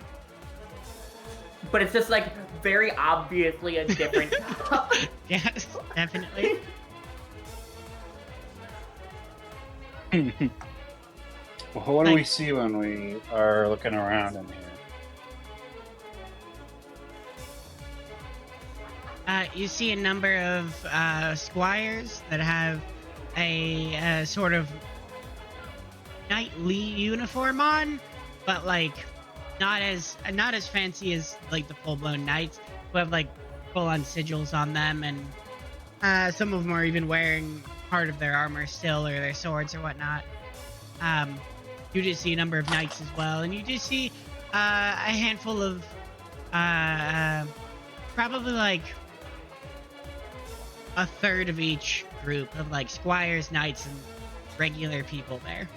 Speaker 2: But it's just like very obviously a different cup.
Speaker 3: Yes, definitely.
Speaker 1: Well, what do we see when we are looking around in here?
Speaker 3: You see a number of squires that have a sort of knightly uniform on, but like not as fancy as like the full-blown knights, who have like full-on sigils on them, and some of them are even wearing part of their armor still, or their swords or whatnot. You do see a number of knights as well, and you do see a handful of probably like a third of each group of like squires, knights, and regular people there.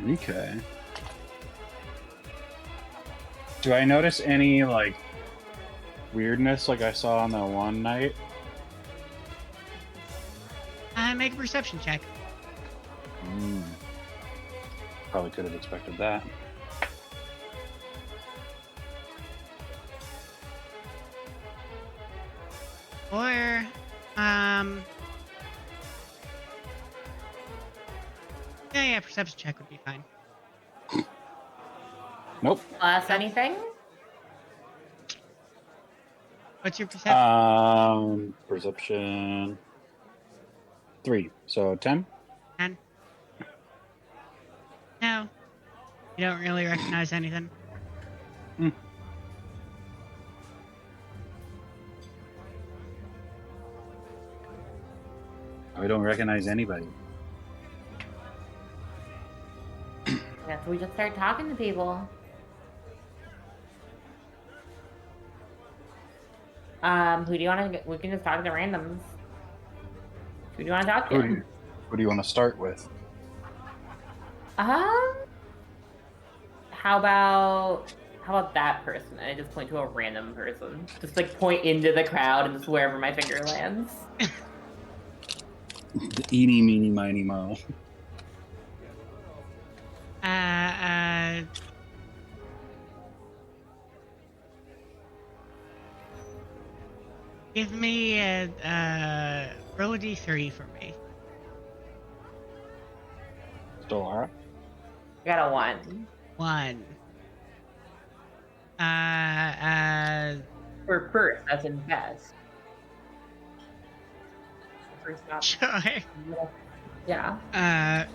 Speaker 1: Okay. Do I notice any like weirdness like I saw on that one night?
Speaker 3: Make a perception check.
Speaker 1: Probably could have expected that.
Speaker 3: Or, yeah, perception check would be fine.
Speaker 1: Nope.
Speaker 2: Plus anything?
Speaker 3: What's your perception?
Speaker 1: Perception 3, so 10.
Speaker 3: 10? No. You don't really recognize anything.
Speaker 1: I don't recognize anybody.
Speaker 2: Guess we just start talking to people. Who do you want to? We can just talk to randoms. Who do you want to talk to?
Speaker 1: Who do you want to start with?
Speaker 2: How about that person? And I just point to a random person. Just like point into the crowd and just wherever my finger lands.
Speaker 1: The eeny, meeny, miny, mo.
Speaker 3: Give me a roll a d3 for me.
Speaker 1: Stellara?
Speaker 2: I got a 1.
Speaker 3: 1.
Speaker 2: For first, as in best. First not.
Speaker 3: Sure.
Speaker 2: Yeah.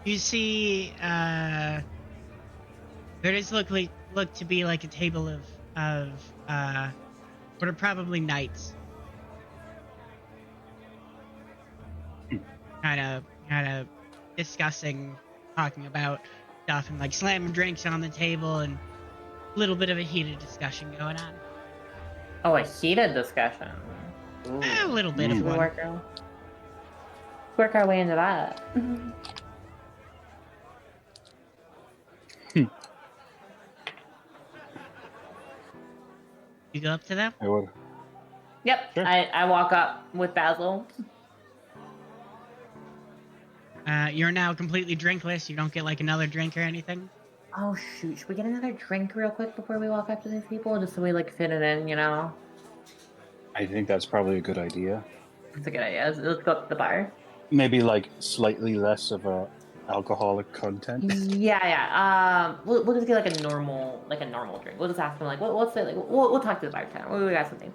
Speaker 3: You see, there does look to be like a table of what are probably knights. Kind of discussing, talking about stuff, and like slamming drinks on the table, and a little bit of a heated discussion going on.
Speaker 2: Oh, a heated discussion.
Speaker 3: A little bit of one.
Speaker 2: Work our way into that.
Speaker 3: You go up to them?
Speaker 1: I would.
Speaker 2: Yep.
Speaker 1: Sure.
Speaker 2: I walk up with Basil.
Speaker 3: You're now completely drinkless. You don't get like another drink or anything?
Speaker 2: Oh shoot! Should we get another drink real quick before we walk up to these people, just so we like fit it in? You know,
Speaker 1: I think that's probably a good idea.
Speaker 2: that's a good idea. Let's go up to the bar.
Speaker 1: Maybe like slightly less of a alcoholic content.
Speaker 2: Yeah, yeah. We'll just get like a normal drink. We'll just ask them like, what's it like? We'll talk to the bartender. We got something.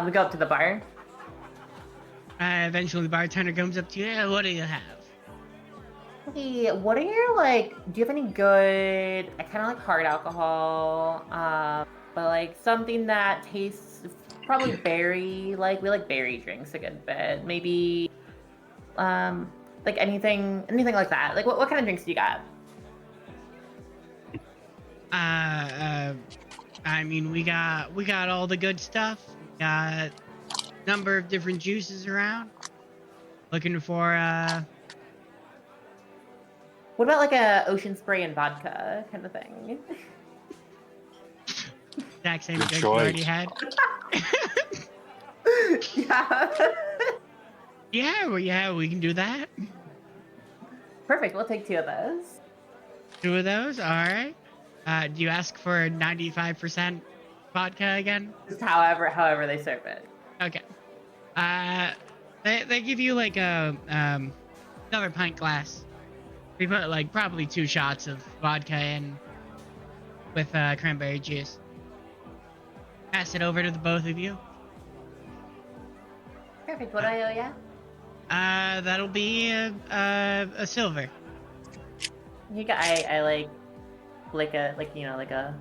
Speaker 2: We go up to the bar.
Speaker 3: Eventually, the bartender comes up to you. What do you have?
Speaker 2: Hey, what are your like? Do you have any good? I kind of like hard alcohol, but like something that tastes probably berry. Like we like berry drinks a good bit. Maybe, like anything like that. Like what kind of drinks do you got?
Speaker 3: I mean, we got all the good stuff. We got a number of different juices around. Looking for
Speaker 2: What about like a ocean spray and vodka kind of thing?
Speaker 3: exact same
Speaker 1: Good
Speaker 3: drink you already
Speaker 1: choice.
Speaker 3: had.
Speaker 2: Yeah.
Speaker 3: Yeah, we can do that.
Speaker 2: Perfect. We'll take 2 of those.
Speaker 3: 2 of those, all right. Do you ask for 95% vodka again?
Speaker 2: Just however they serve it.
Speaker 3: Okay. They give you like a another pint glass. We put like probably 2 shots of vodka in with cranberry juice. Pass it over to the both of you.
Speaker 2: Perfect. What do I owe ya?
Speaker 3: That'll be a silver.
Speaker 2: I like a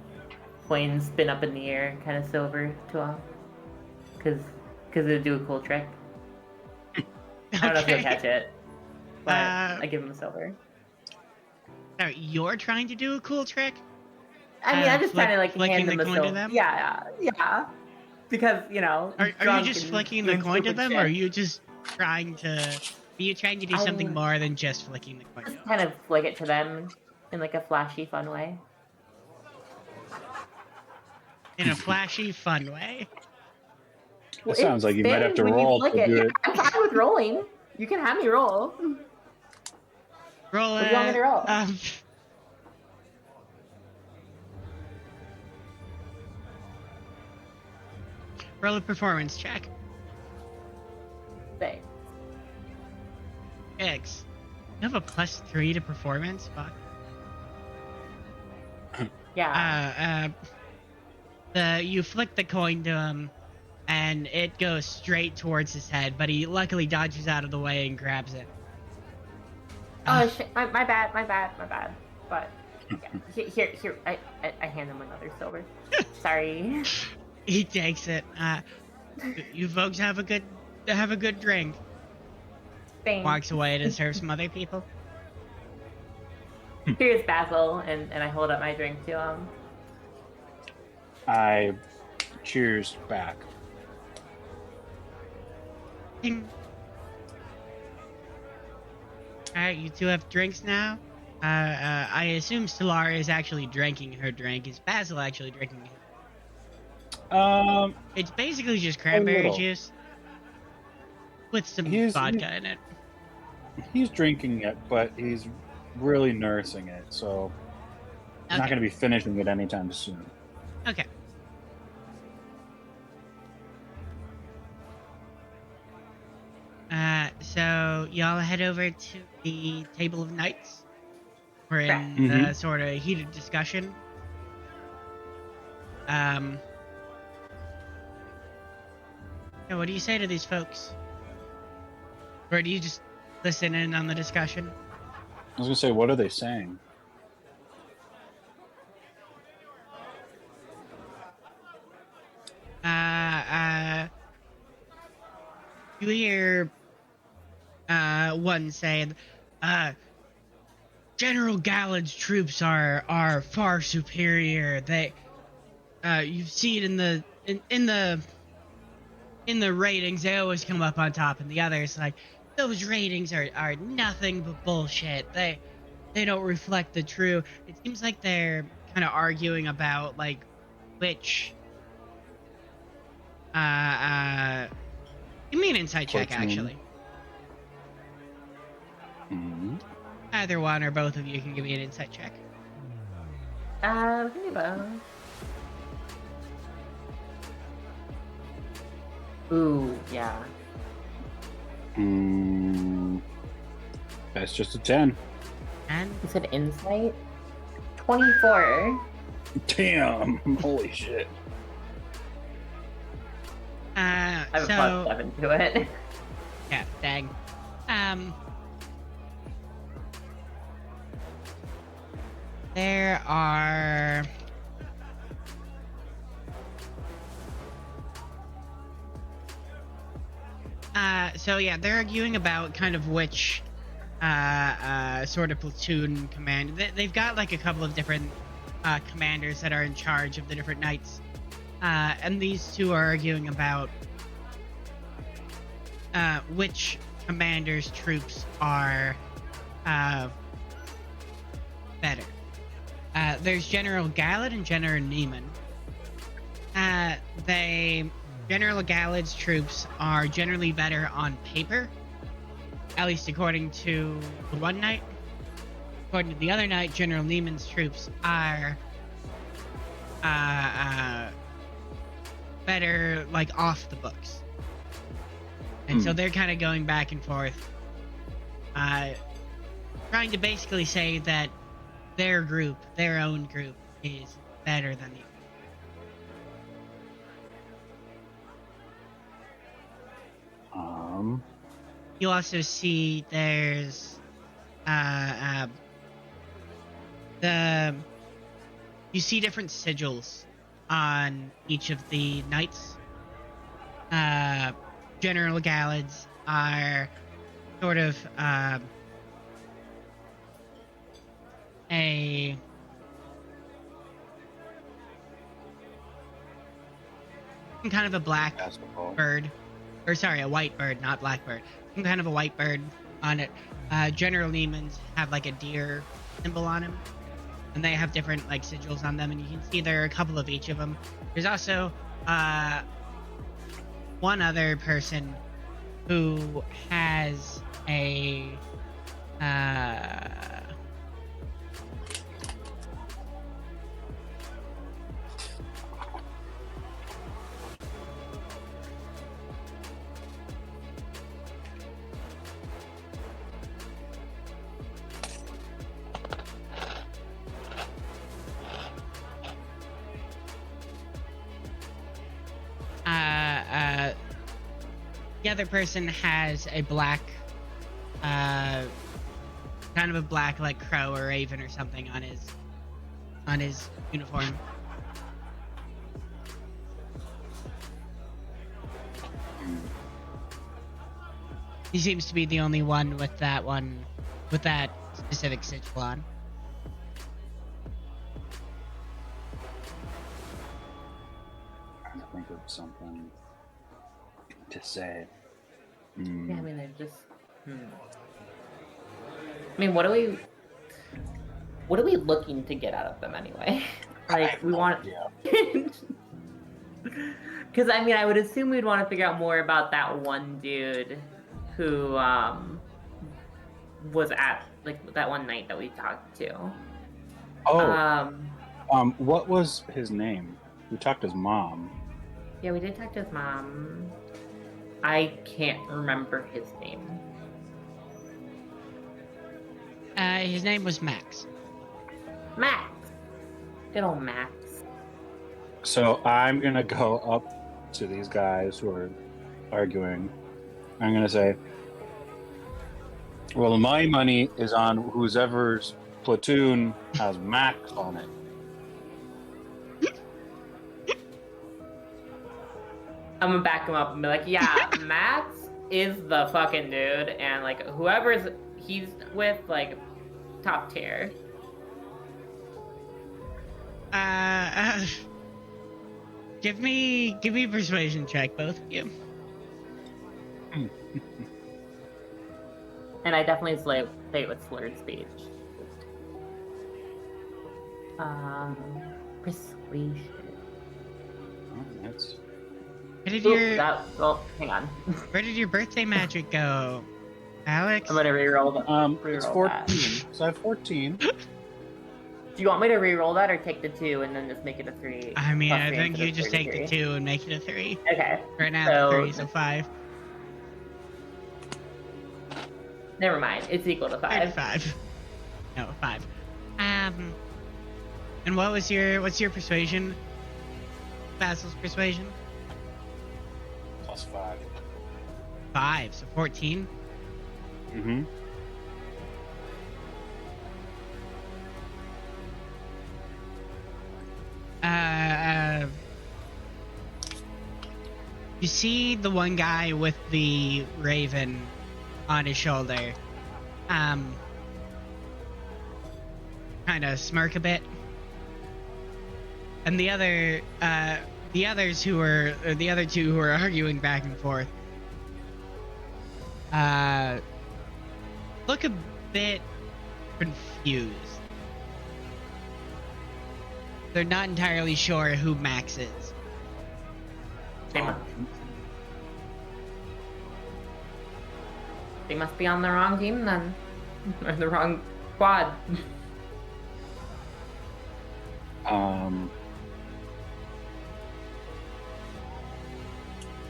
Speaker 2: coin spin up in the air kind of silver to him, cause it'd do a cool trick. I don't know if he'll catch it, but I give him a silver.
Speaker 3: Sorry, you're trying to do a cool trick?
Speaker 2: I mean, I'm just trying to like
Speaker 3: flicking
Speaker 2: hand them
Speaker 3: the
Speaker 2: a
Speaker 3: coin
Speaker 2: silver.
Speaker 3: to them?
Speaker 2: Yeah. Because
Speaker 3: Are you just flicking the coin to them, or are you just trying to? Are you trying to do something more than just flicking the coin?
Speaker 2: Just kind of flick it to them in like a flashy, fun way.
Speaker 3: In a flashy, fun way.
Speaker 1: It sounds like you might have to roll to do it.
Speaker 2: I'm fine with rolling. You can have me roll.
Speaker 3: Roll
Speaker 2: What do you want me to roll?
Speaker 3: Roll a performance check.
Speaker 2: Thanks.
Speaker 3: X. You have a +3 to performance? Fuck.
Speaker 2: Yeah.
Speaker 3: You flick the coin to him, and it goes straight towards his head, but he luckily dodges out of the way and grabs it.
Speaker 2: Oh shit! My bad. But yeah, here. I hand him another silver. Sorry.
Speaker 3: He takes it. You folks have a good drink.
Speaker 2: Thanks.
Speaker 3: Walks away to serve some other people.
Speaker 2: Here's Basil, and I hold up my drink to him.
Speaker 1: I cheers back.
Speaker 3: Ding. Alright, you 2 have drinks now. I assume Stellar is actually drinking her drink. Is Basil actually drinking it? It's basically just cranberry juice with some vodka in it.
Speaker 1: He's drinking it, but he's really nursing it, so he's not going to be finishing it anytime soon.
Speaker 3: Okay. So y'all head over to the Table of Knights. We're in the sort of heated discussion. Yeah, what do you say to these folks? Or do you just listen in on the discussion?
Speaker 1: I was going to say, what are they saying?
Speaker 3: You hear one saying, General Gallad's troops are far superior. They you've seen in the ratings, they always come up on top, and the others like those ratings are nothing but bullshit. They don't reflect the true. It seems like they're kind of arguing about like which give me an insight check, actually.
Speaker 1: Mm-hmm.
Speaker 3: Either one or both of you can give me an insight check.
Speaker 2: We can do both. Ooh, yeah.
Speaker 1: That's just a 10.
Speaker 3: And
Speaker 2: You said insight? 24.
Speaker 1: Damn! Holy shit!
Speaker 2: I have a
Speaker 3: so
Speaker 2: +7 to it.
Speaker 3: yeah, dang. There are so yeah, they're arguing about kind of which sort of platoon command. They've got like a couple of different commanders that are in charge of the different knights, and these two are arguing about which commander's troops are better. There's General Gallad and General Neiman. General Gallad's troops are generally better on paper, at least according to the one knight. According to the other knight, General Neiman's troops are better, like, off the books. And so they're kind of going back and forth, trying to basically say that their group, their own group, is better than the You'll also see there's you see different sigils on each of the knights. General Gallad's are sort of a kind of a black bird, or sorry, a white bird, not black bird. Some kind of a white bird on it. General Neiman's have like a deer symbol on him, and they have different like sigils on them, and you can see there are a couple of each of them. There's also one other person who has a the other person has a black, kind of a black like crow or raven or something on his uniform. He seems to be the only one with that specific sigil on.
Speaker 1: Trying to think of something to say.
Speaker 2: Yeah, I mean, they're just. I mean, what are we looking to get out of them anyway? Like, we want. Because I mean, I would assume we'd want to figure out more about that one dude who was at like that one night that we talked to.
Speaker 1: Oh. What was his name? We talked to his mom.
Speaker 2: Yeah, we did talk to his mom. I can't remember his name.
Speaker 3: His name was Max.
Speaker 2: Max. Good old Max.
Speaker 1: So I'm going to go up to these guys who are arguing. I'm going to say, well, my money is on whoever's platoon has Max on it.
Speaker 2: I'm gonna back him up and be like, yeah, Max is the fucking dude, and like whoever's he's with, like, top tier.
Speaker 3: Give me a persuasion check, both of you.
Speaker 2: And I definitely say it with slurred speech. Persuasion.
Speaker 1: Oh, that's...
Speaker 2: hang on.
Speaker 3: Where did your birthday magic go, Alex?
Speaker 2: I'm gonna reroll.
Speaker 1: It's 14. So I have 14.
Speaker 2: Do you want me to re-roll that or take the 2 and then just make it a 3?
Speaker 3: I mean,
Speaker 2: plus
Speaker 3: I
Speaker 2: 3
Speaker 3: think
Speaker 2: instead
Speaker 3: you
Speaker 2: of
Speaker 3: just take the
Speaker 2: 33?
Speaker 3: 2 and make it a 3.
Speaker 2: Okay.
Speaker 3: Right now, the 3 is a 5.
Speaker 2: Never mind. It's equal to 5.
Speaker 3: 5. No, 5. And what's your persuasion? Basil's persuasion?
Speaker 1: +5.
Speaker 3: 5, so 14.
Speaker 1: Mm-hmm.
Speaker 3: You see the one guy with the raven on his shoulder, kind of smirk a bit, and the other two who are arguing back and forth, look a bit confused. They're not entirely sure who Max is.
Speaker 2: They must be on the wrong team then. Or the wrong squad.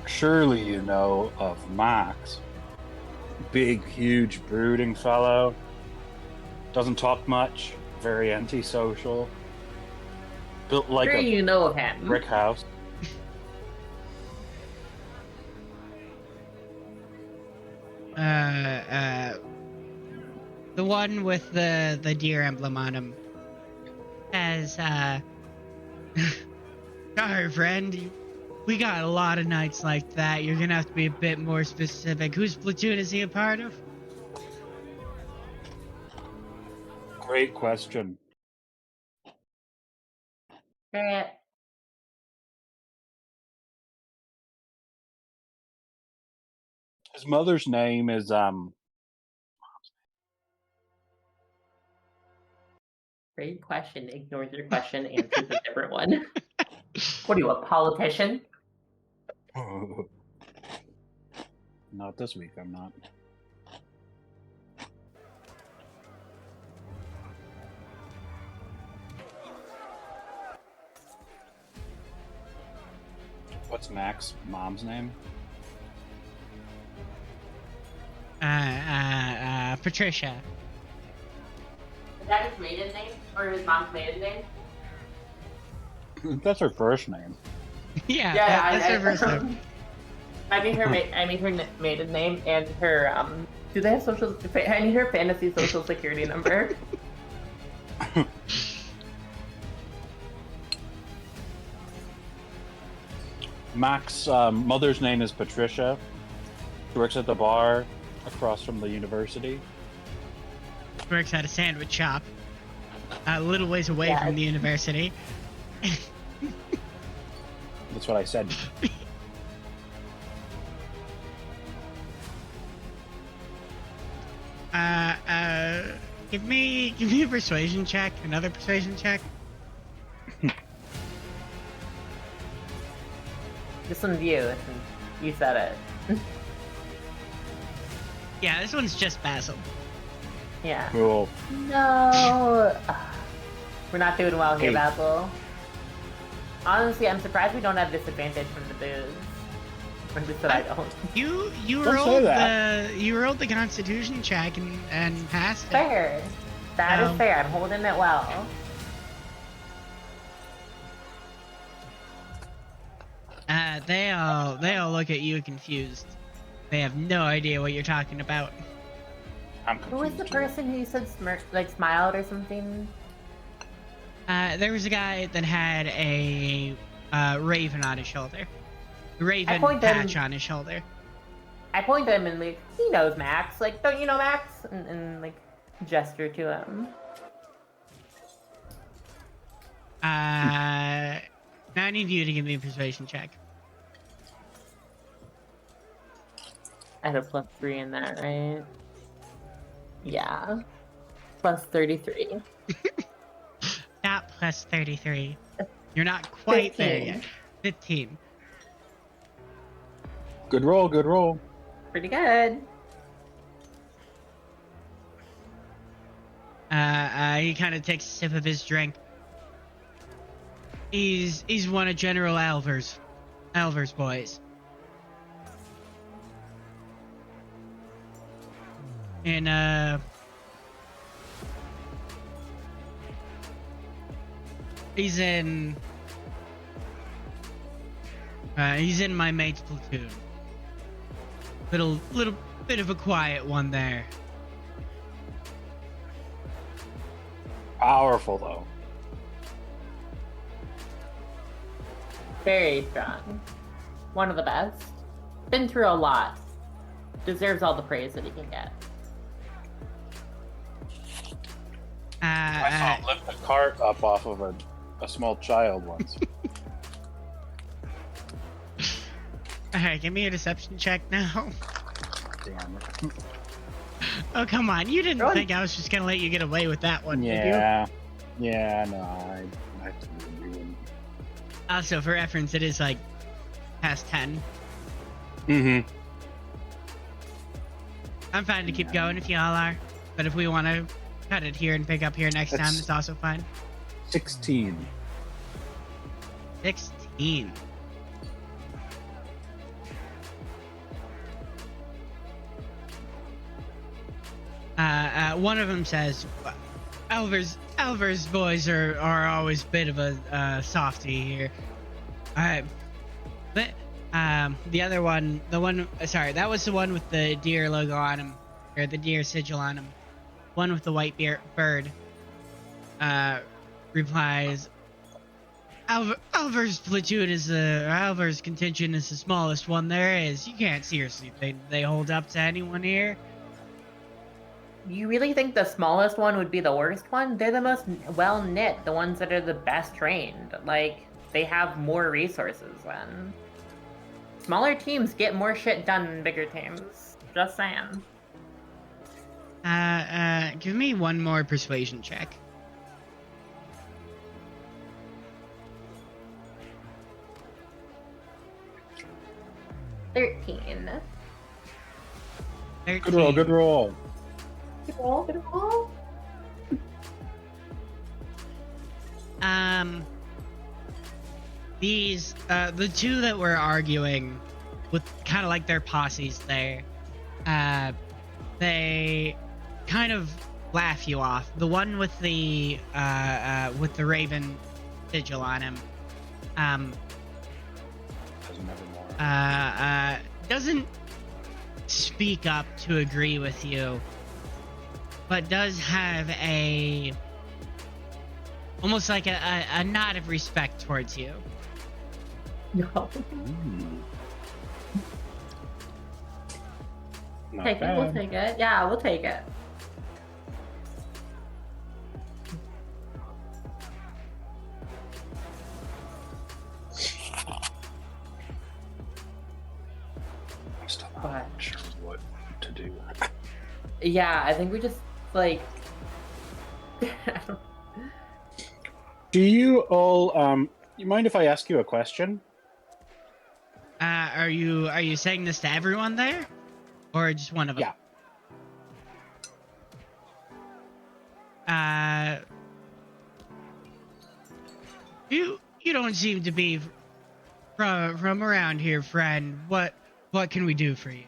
Speaker 1: Surely you know of Max. Big, huge, brooding fellow. Doesn't talk much. Very antisocial. Built like
Speaker 2: Sure,
Speaker 1: a
Speaker 2: you know of him.
Speaker 1: brick house.
Speaker 3: The one with the deer emblem on him says, sorry, friend. We got a lot of nights like that. You're gonna have to be a bit more specific. Whose platoon is he a part of?
Speaker 1: Great question.
Speaker 2: Great.
Speaker 1: His mother's name is
Speaker 2: Great question. Ignores your question. Answers a different one. What are you, a politician?
Speaker 1: Not this week, I'm not. What's Max's mom's name?
Speaker 3: Patricia.
Speaker 2: Is that his maiden name? Or his mom's maiden name?
Speaker 1: That's her first name.
Speaker 3: Yeah,
Speaker 2: Yeah,
Speaker 3: that's her first name.
Speaker 2: I need her maiden name and her do they have social? I need her fantasy social security number.
Speaker 1: Max's mother's name is Patricia. She works at the bar across from the university.
Speaker 3: Works at a sandwich shop, a little ways away from the university.
Speaker 1: That's what I said.
Speaker 3: Give me a persuasion check. Another persuasion check.
Speaker 2: This one's you. You said it.
Speaker 3: Yeah, this one's just Basil.
Speaker 2: Yeah.
Speaker 1: Cool.
Speaker 2: No. We're not doing well here,
Speaker 1: Hey.
Speaker 2: Basil. Honestly, I'm surprised we don't have disadvantage from the booze. Or just that I don't.
Speaker 3: You
Speaker 1: Don't say that.
Speaker 3: you rolled the Constitution check and passed it.
Speaker 2: Fair. That is fair. I'm holding it well.
Speaker 3: They all look at you confused. They have no idea what you're talking about.
Speaker 1: I'm
Speaker 2: Who was the
Speaker 1: confused.
Speaker 2: person who said smiled or something?
Speaker 3: There was a guy that had a raven on his shoulder. Raven
Speaker 2: point
Speaker 3: patch
Speaker 2: them-
Speaker 3: on his shoulder.
Speaker 2: I point to him and like, he knows Max. Like, don't you know Max? And like, gesture to him.
Speaker 3: Now I need you to give me a persuasion check.
Speaker 2: I have a +3 in that, right? Yeah. +33.
Speaker 3: Not plus 33. You're not quite there
Speaker 2: 15.
Speaker 3: yet. 15.
Speaker 1: Good roll, good roll.
Speaker 2: Pretty good.
Speaker 3: He kind of takes a sip of his drink. He's one of General Alver's boys. And he's in my mate's platoon. Little bit of a quiet one there.
Speaker 1: Powerful though.
Speaker 2: Very strong. One of the best. Been through a lot. Deserves all the praise that he can get.
Speaker 1: I saw him lift a cart up off of a small child once.
Speaker 3: Alright, give me a deception check now.
Speaker 1: Damn it.
Speaker 3: Oh, come on. You didn't
Speaker 2: Really?
Speaker 3: think I was just gonna let you get away with that one, did you?
Speaker 1: Yeah. Yeah, no, I wouldn't.
Speaker 3: Also, for reference, it is like past 10.
Speaker 1: Mm-hmm.
Speaker 3: I'm fine to keep going if y'all are. But if we want to cut it here and pick up here next time, it's also fine.
Speaker 1: 16.
Speaker 3: 16. One of them says, Alver's boys are always a bit of a softie here. But the other one, that was the one with the deer logo on him, or the deer sigil on him. One with the white bird replies, Alver's platoon Alver's contingent is the smallest one there is. You can't seriously think they hold up to anyone here.
Speaker 2: You really think the smallest one would be the worst one? They're the most well-knit, the ones that are the best trained. Like, they have more resources than... Smaller teams get more shit done than bigger teams. Just saying.
Speaker 3: Give me one more persuasion check.
Speaker 2: $13.
Speaker 3: 13.
Speaker 1: Good roll, good roll.
Speaker 2: Good roll, good roll.
Speaker 3: These, the two that were arguing with kind of like their posses there, they kind of laugh you off. The one with the raven sigil on him, doesn't speak up to agree with you, but does have almost like a nod of respect towards you.
Speaker 2: No.
Speaker 1: Not
Speaker 2: Take it,
Speaker 1: bad.
Speaker 2: we'll take it. Yeah, we'll take it.
Speaker 1: I'm still not sure what to do.
Speaker 2: Yeah, I think we just, like...
Speaker 1: Do you all, you mind if I ask you a question?
Speaker 3: Are you saying this to everyone there, or just one of them?
Speaker 1: Yeah.
Speaker 3: You don't seem to be from around here, friend. What can we do for you?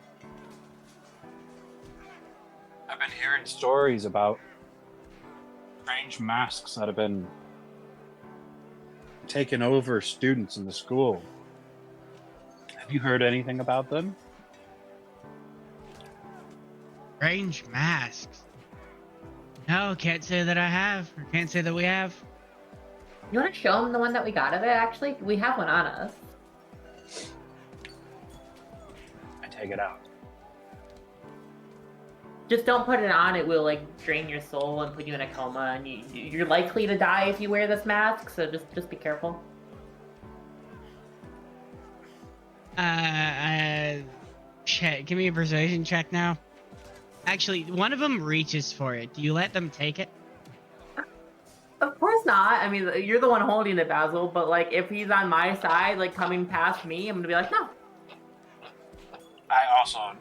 Speaker 1: I've been hearing stories about strange masks that have been taking over students in the school. Have you heard anything about them?
Speaker 3: Strange masks. No, can't say that I have, or can't say that we have.
Speaker 2: You want to show him the one that we got of it, actually? We have one on us.
Speaker 1: I take it out.
Speaker 2: Just don't put it on. It will, like, drain your soul and put you in a coma, and you're likely to die if you wear this mask, so just be careful.
Speaker 3: Shit, give me a persuasion check now. Actually, one of them reaches for it. Do you let them take it?
Speaker 2: Of course not. I mean, you're the one holding it, Basil, but, like, if he's on my side, like, coming past me, I'm gonna be like, no.
Speaker 1: I also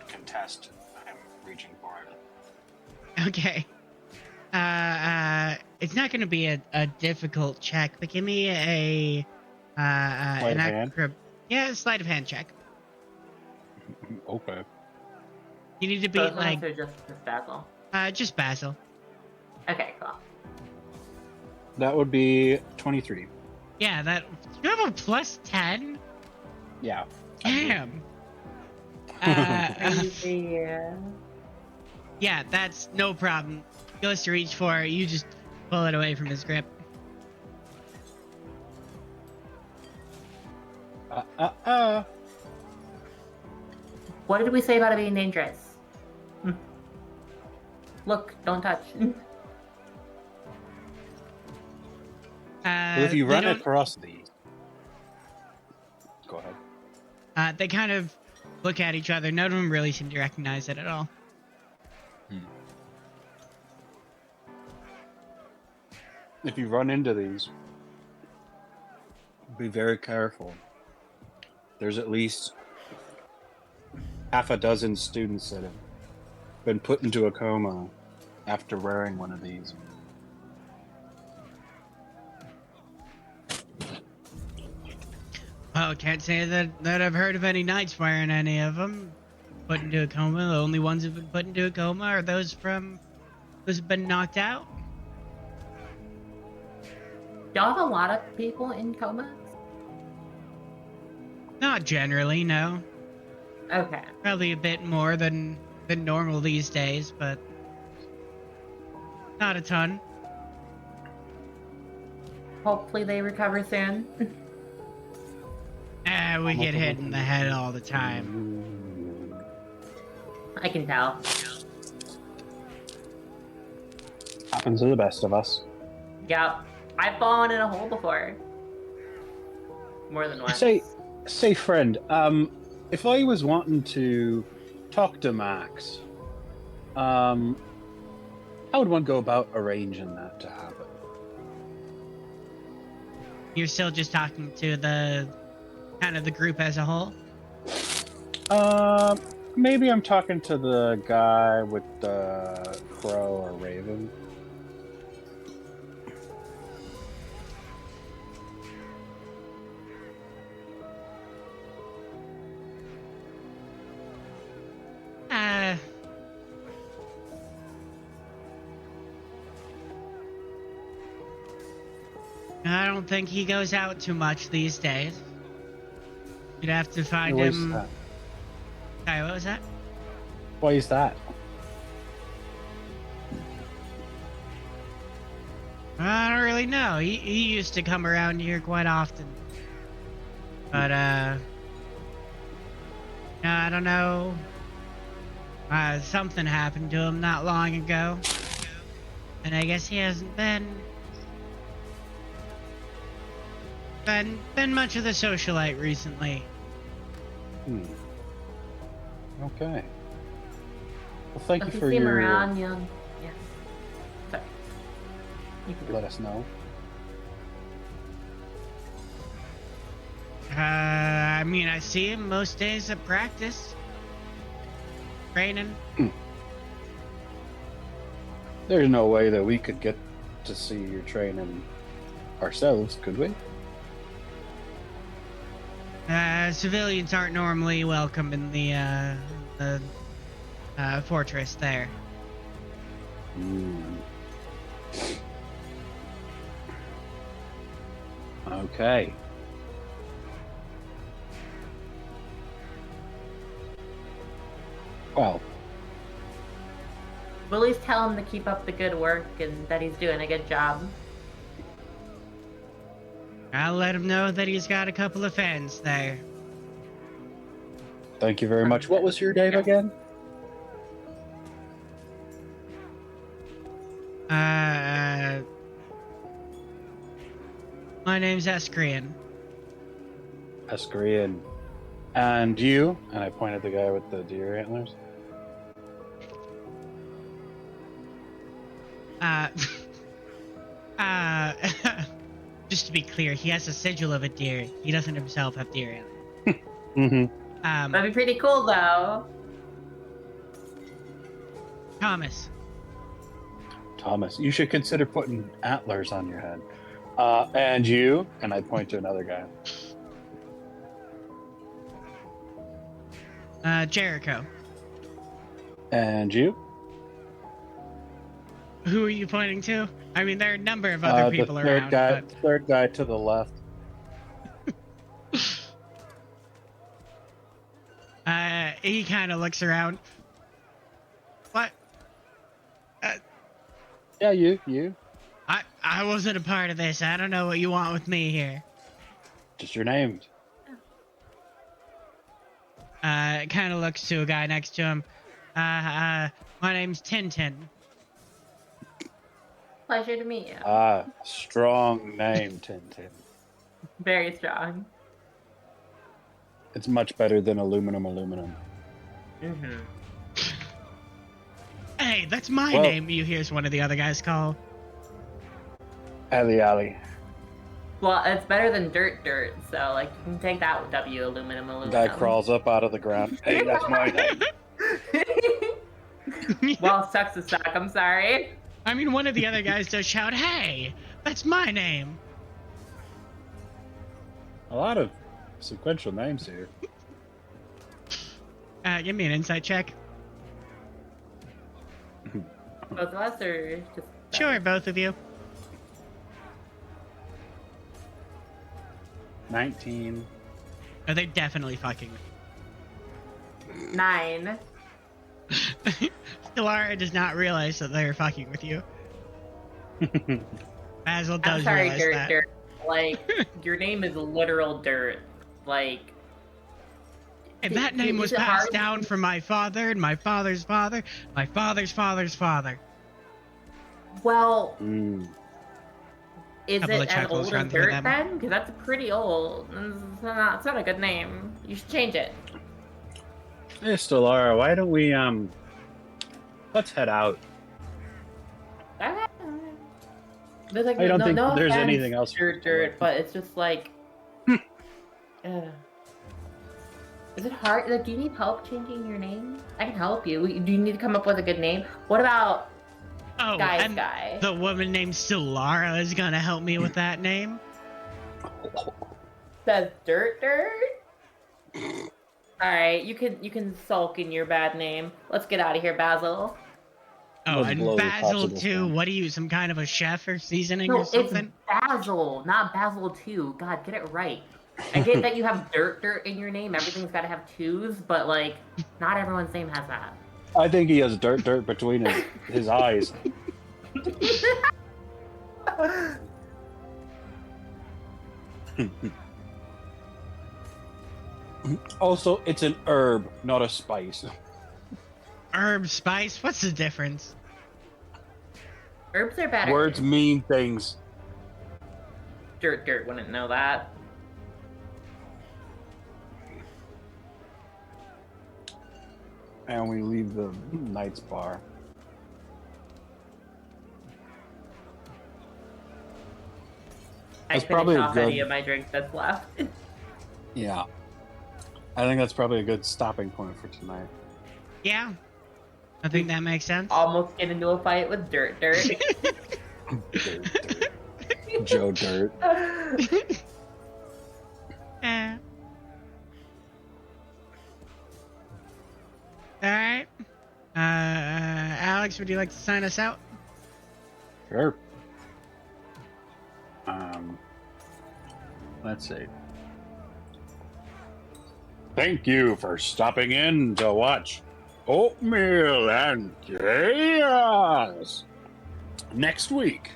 Speaker 1: contest him reaching for it.
Speaker 3: Okay. It's not going to be a difficult check, but give me
Speaker 1: Sleight of hand?
Speaker 3: Yeah, sleight of hand check.
Speaker 1: Okay.
Speaker 3: You need to
Speaker 2: So
Speaker 3: beat
Speaker 2: it's
Speaker 3: like
Speaker 2: just Basil.
Speaker 3: just Basil.
Speaker 2: Okay, cool.
Speaker 1: That would be 23.
Speaker 3: Yeah, that you have a plus 10.
Speaker 1: Yeah.
Speaker 3: Damn.
Speaker 2: Crazy.
Speaker 3: Yeah, that's no problem. Goes to reach for it, you just pull it away from his grip.
Speaker 2: What did we say about it being dangerous? Look, don't touch.
Speaker 1: Well, if you run across these, go ahead.
Speaker 3: They kind of look at each other. None of them really seem to recognize it at all.
Speaker 1: If you run into these, be very careful. There's at least half a dozen students that have been put into a coma after wearing one of these.
Speaker 3: Oh, can't say that I've heard of any knights wearing any of them. Put into a coma. The only ones who've been put into a coma are those who've been knocked out.
Speaker 2: Y'all have a lot of people in comas?
Speaker 3: Not generally, no.
Speaker 2: Okay.
Speaker 3: Probably a bit more than normal these days, but not a ton.
Speaker 2: Hopefully they recover soon.
Speaker 3: We get hit in the head all the time.
Speaker 2: I can tell.
Speaker 1: Happens to the best of us.
Speaker 2: Yep. I've fallen in a hole before. More than once.
Speaker 1: Say, friend, if I was wanting to talk to Max, how would one go about arranging that to happen?
Speaker 3: You're still just talking to the kind of the group as a whole?
Speaker 1: Maybe I'm talking to the guy with the crow or raven.
Speaker 3: I don't think he goes out too much these days. You'd have to find
Speaker 1: Why is
Speaker 3: him.
Speaker 1: that?
Speaker 3: Sorry, what was that?
Speaker 1: Why is that?
Speaker 3: I don't really know. He used to come around here quite often. But, I don't know. Something happened to him not long ago. And I guess he hasn't been much of the socialite recently.
Speaker 1: Okay. Well, thank you
Speaker 2: If you
Speaker 1: for
Speaker 2: see him
Speaker 1: your...
Speaker 2: around, you'll... Yeah. Sorry. You can
Speaker 1: Let us know.
Speaker 3: I mean, I see him most days at practice. Training.
Speaker 1: There's no way that we could get to see your training ourselves, could we?
Speaker 3: Civilians aren't normally welcome in the fortress there.
Speaker 1: Okay. Well,
Speaker 2: We'll at least tell him to keep up the good work and that he's doing a good job.
Speaker 3: I'll let him know that he's got a couple of fans there.
Speaker 1: thank you very much. What was your name again?
Speaker 3: My name's Escrian.
Speaker 1: Escorian. And you? And I pointed the guy with the deer antlers.
Speaker 3: Just to be clear, he has a sigil of a deer. He doesn't himself have deer antlers.
Speaker 1: Mm-hmm.
Speaker 2: That'd be pretty cool, though.
Speaker 3: Thomas.
Speaker 1: Thomas, you should consider putting antlers on your head. And you, and I point to another guy.
Speaker 3: Jericho.
Speaker 1: And you?
Speaker 3: Who are you pointing to? I mean, there are a number of other people
Speaker 1: the third
Speaker 3: around,
Speaker 1: guy,
Speaker 3: but...
Speaker 1: third guy to the left.
Speaker 3: He kind of looks around. What?
Speaker 1: Yeah, you.
Speaker 3: I wasn't a part of this. I don't know what you want with me here.
Speaker 1: Just your name.
Speaker 3: Kind of looks to a guy next to him. My name's Tintin.
Speaker 2: Pleasure to meet you.
Speaker 1: Strong name, Tintin.
Speaker 2: Very strong.
Speaker 1: It's much better than aluminum.
Speaker 2: Mm-hmm.
Speaker 3: Hey, that's my name, you hear one of the other guys call.
Speaker 1: Ali.
Speaker 2: Well, it's better than dirt, so like you can take that with W, aluminum.
Speaker 1: Guy crawls up out of the ground. Hey, that's my name.
Speaker 2: Well, sucks to suck. I'm sorry.
Speaker 3: I mean, one of the other guys does shout, "Hey, that's my name."
Speaker 1: A lot of sequential names here.
Speaker 3: Give me an insight check.
Speaker 2: Both of us, or just
Speaker 3: Sure, both of you.
Speaker 1: 19.
Speaker 3: Oh, they're definitely fucking.
Speaker 2: 9.
Speaker 3: Stellara does not realize that they're fucking with you. Basil does
Speaker 2: I'm sorry,
Speaker 3: realize that.
Speaker 2: dirt. Like, your name is literal dirt. Like,
Speaker 3: and that name was passed down from my father and my father's father, my father's father's father.
Speaker 2: Well, is
Speaker 3: Couple of
Speaker 2: it as
Speaker 3: chuckles
Speaker 2: old
Speaker 3: run
Speaker 2: as
Speaker 3: through
Speaker 2: dirt
Speaker 3: them.
Speaker 2: then? Because that's pretty old. It's not a good name. You should change it.
Speaker 1: Hey, Stellara, why don't we, let's head out.
Speaker 2: There's like
Speaker 1: I don't think
Speaker 2: no
Speaker 1: there's
Speaker 2: offense,
Speaker 1: anything else.
Speaker 2: dirt, but it's just like, is it hard? Like, do you need help changing your name? I can help you. Do you need to come up with a good name? What about Guy?
Speaker 3: The woman named Stellara is gonna help me with that name.
Speaker 2: Says dirt. All right, you can sulk in your bad name. Let's get out of here, Basil.
Speaker 3: Oh, and Basil too. What are you, some kind of a chef or seasoning or something?
Speaker 2: It's Basil, not Basil 2. God, get it right. I get that you have dirt in your name. Everything's got to have 2s, but like, not everyone's name has that.
Speaker 1: I think he has dirt between his eyes. Also, it's an herb, not a spice.
Speaker 3: Herb, spice? What's the difference?
Speaker 2: Herbs are better.
Speaker 1: Words mean things.
Speaker 2: Dirt wouldn't know that.
Speaker 1: And we leave the Knight's Bar.
Speaker 2: I finish off any of my drinks that's left.
Speaker 1: Yeah. I think that's probably a good stopping point for tonight.
Speaker 3: Yeah. I think that makes sense.
Speaker 2: Almost get into a fight with dirt.
Speaker 1: Dirt. Joe Dirt.
Speaker 3: Alright. Alex, would you like to sign us out?
Speaker 1: Sure. Let's see. Thank you for stopping in to watch Oatmeal and Chaos. Next week,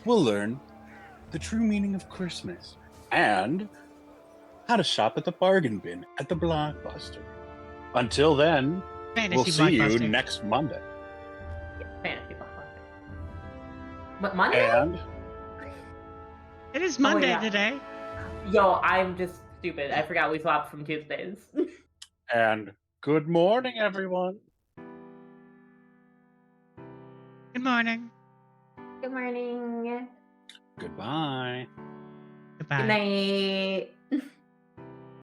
Speaker 1: we'll learn the true meaning of Christmas and how to shop at the bargain bin at the Blockbuster. Until then, we'll see you next Monday.
Speaker 2: Yeah, Fantasy Blockbuster. What, Monday?
Speaker 1: And
Speaker 3: it is Monday today.
Speaker 2: Yo, I'm just stupid. I forgot we swapped from Tuesdays.
Speaker 1: And good morning, everyone.
Speaker 3: Good morning.
Speaker 2: Good morning.
Speaker 1: Goodbye.
Speaker 3: Goodbye.
Speaker 2: Good night.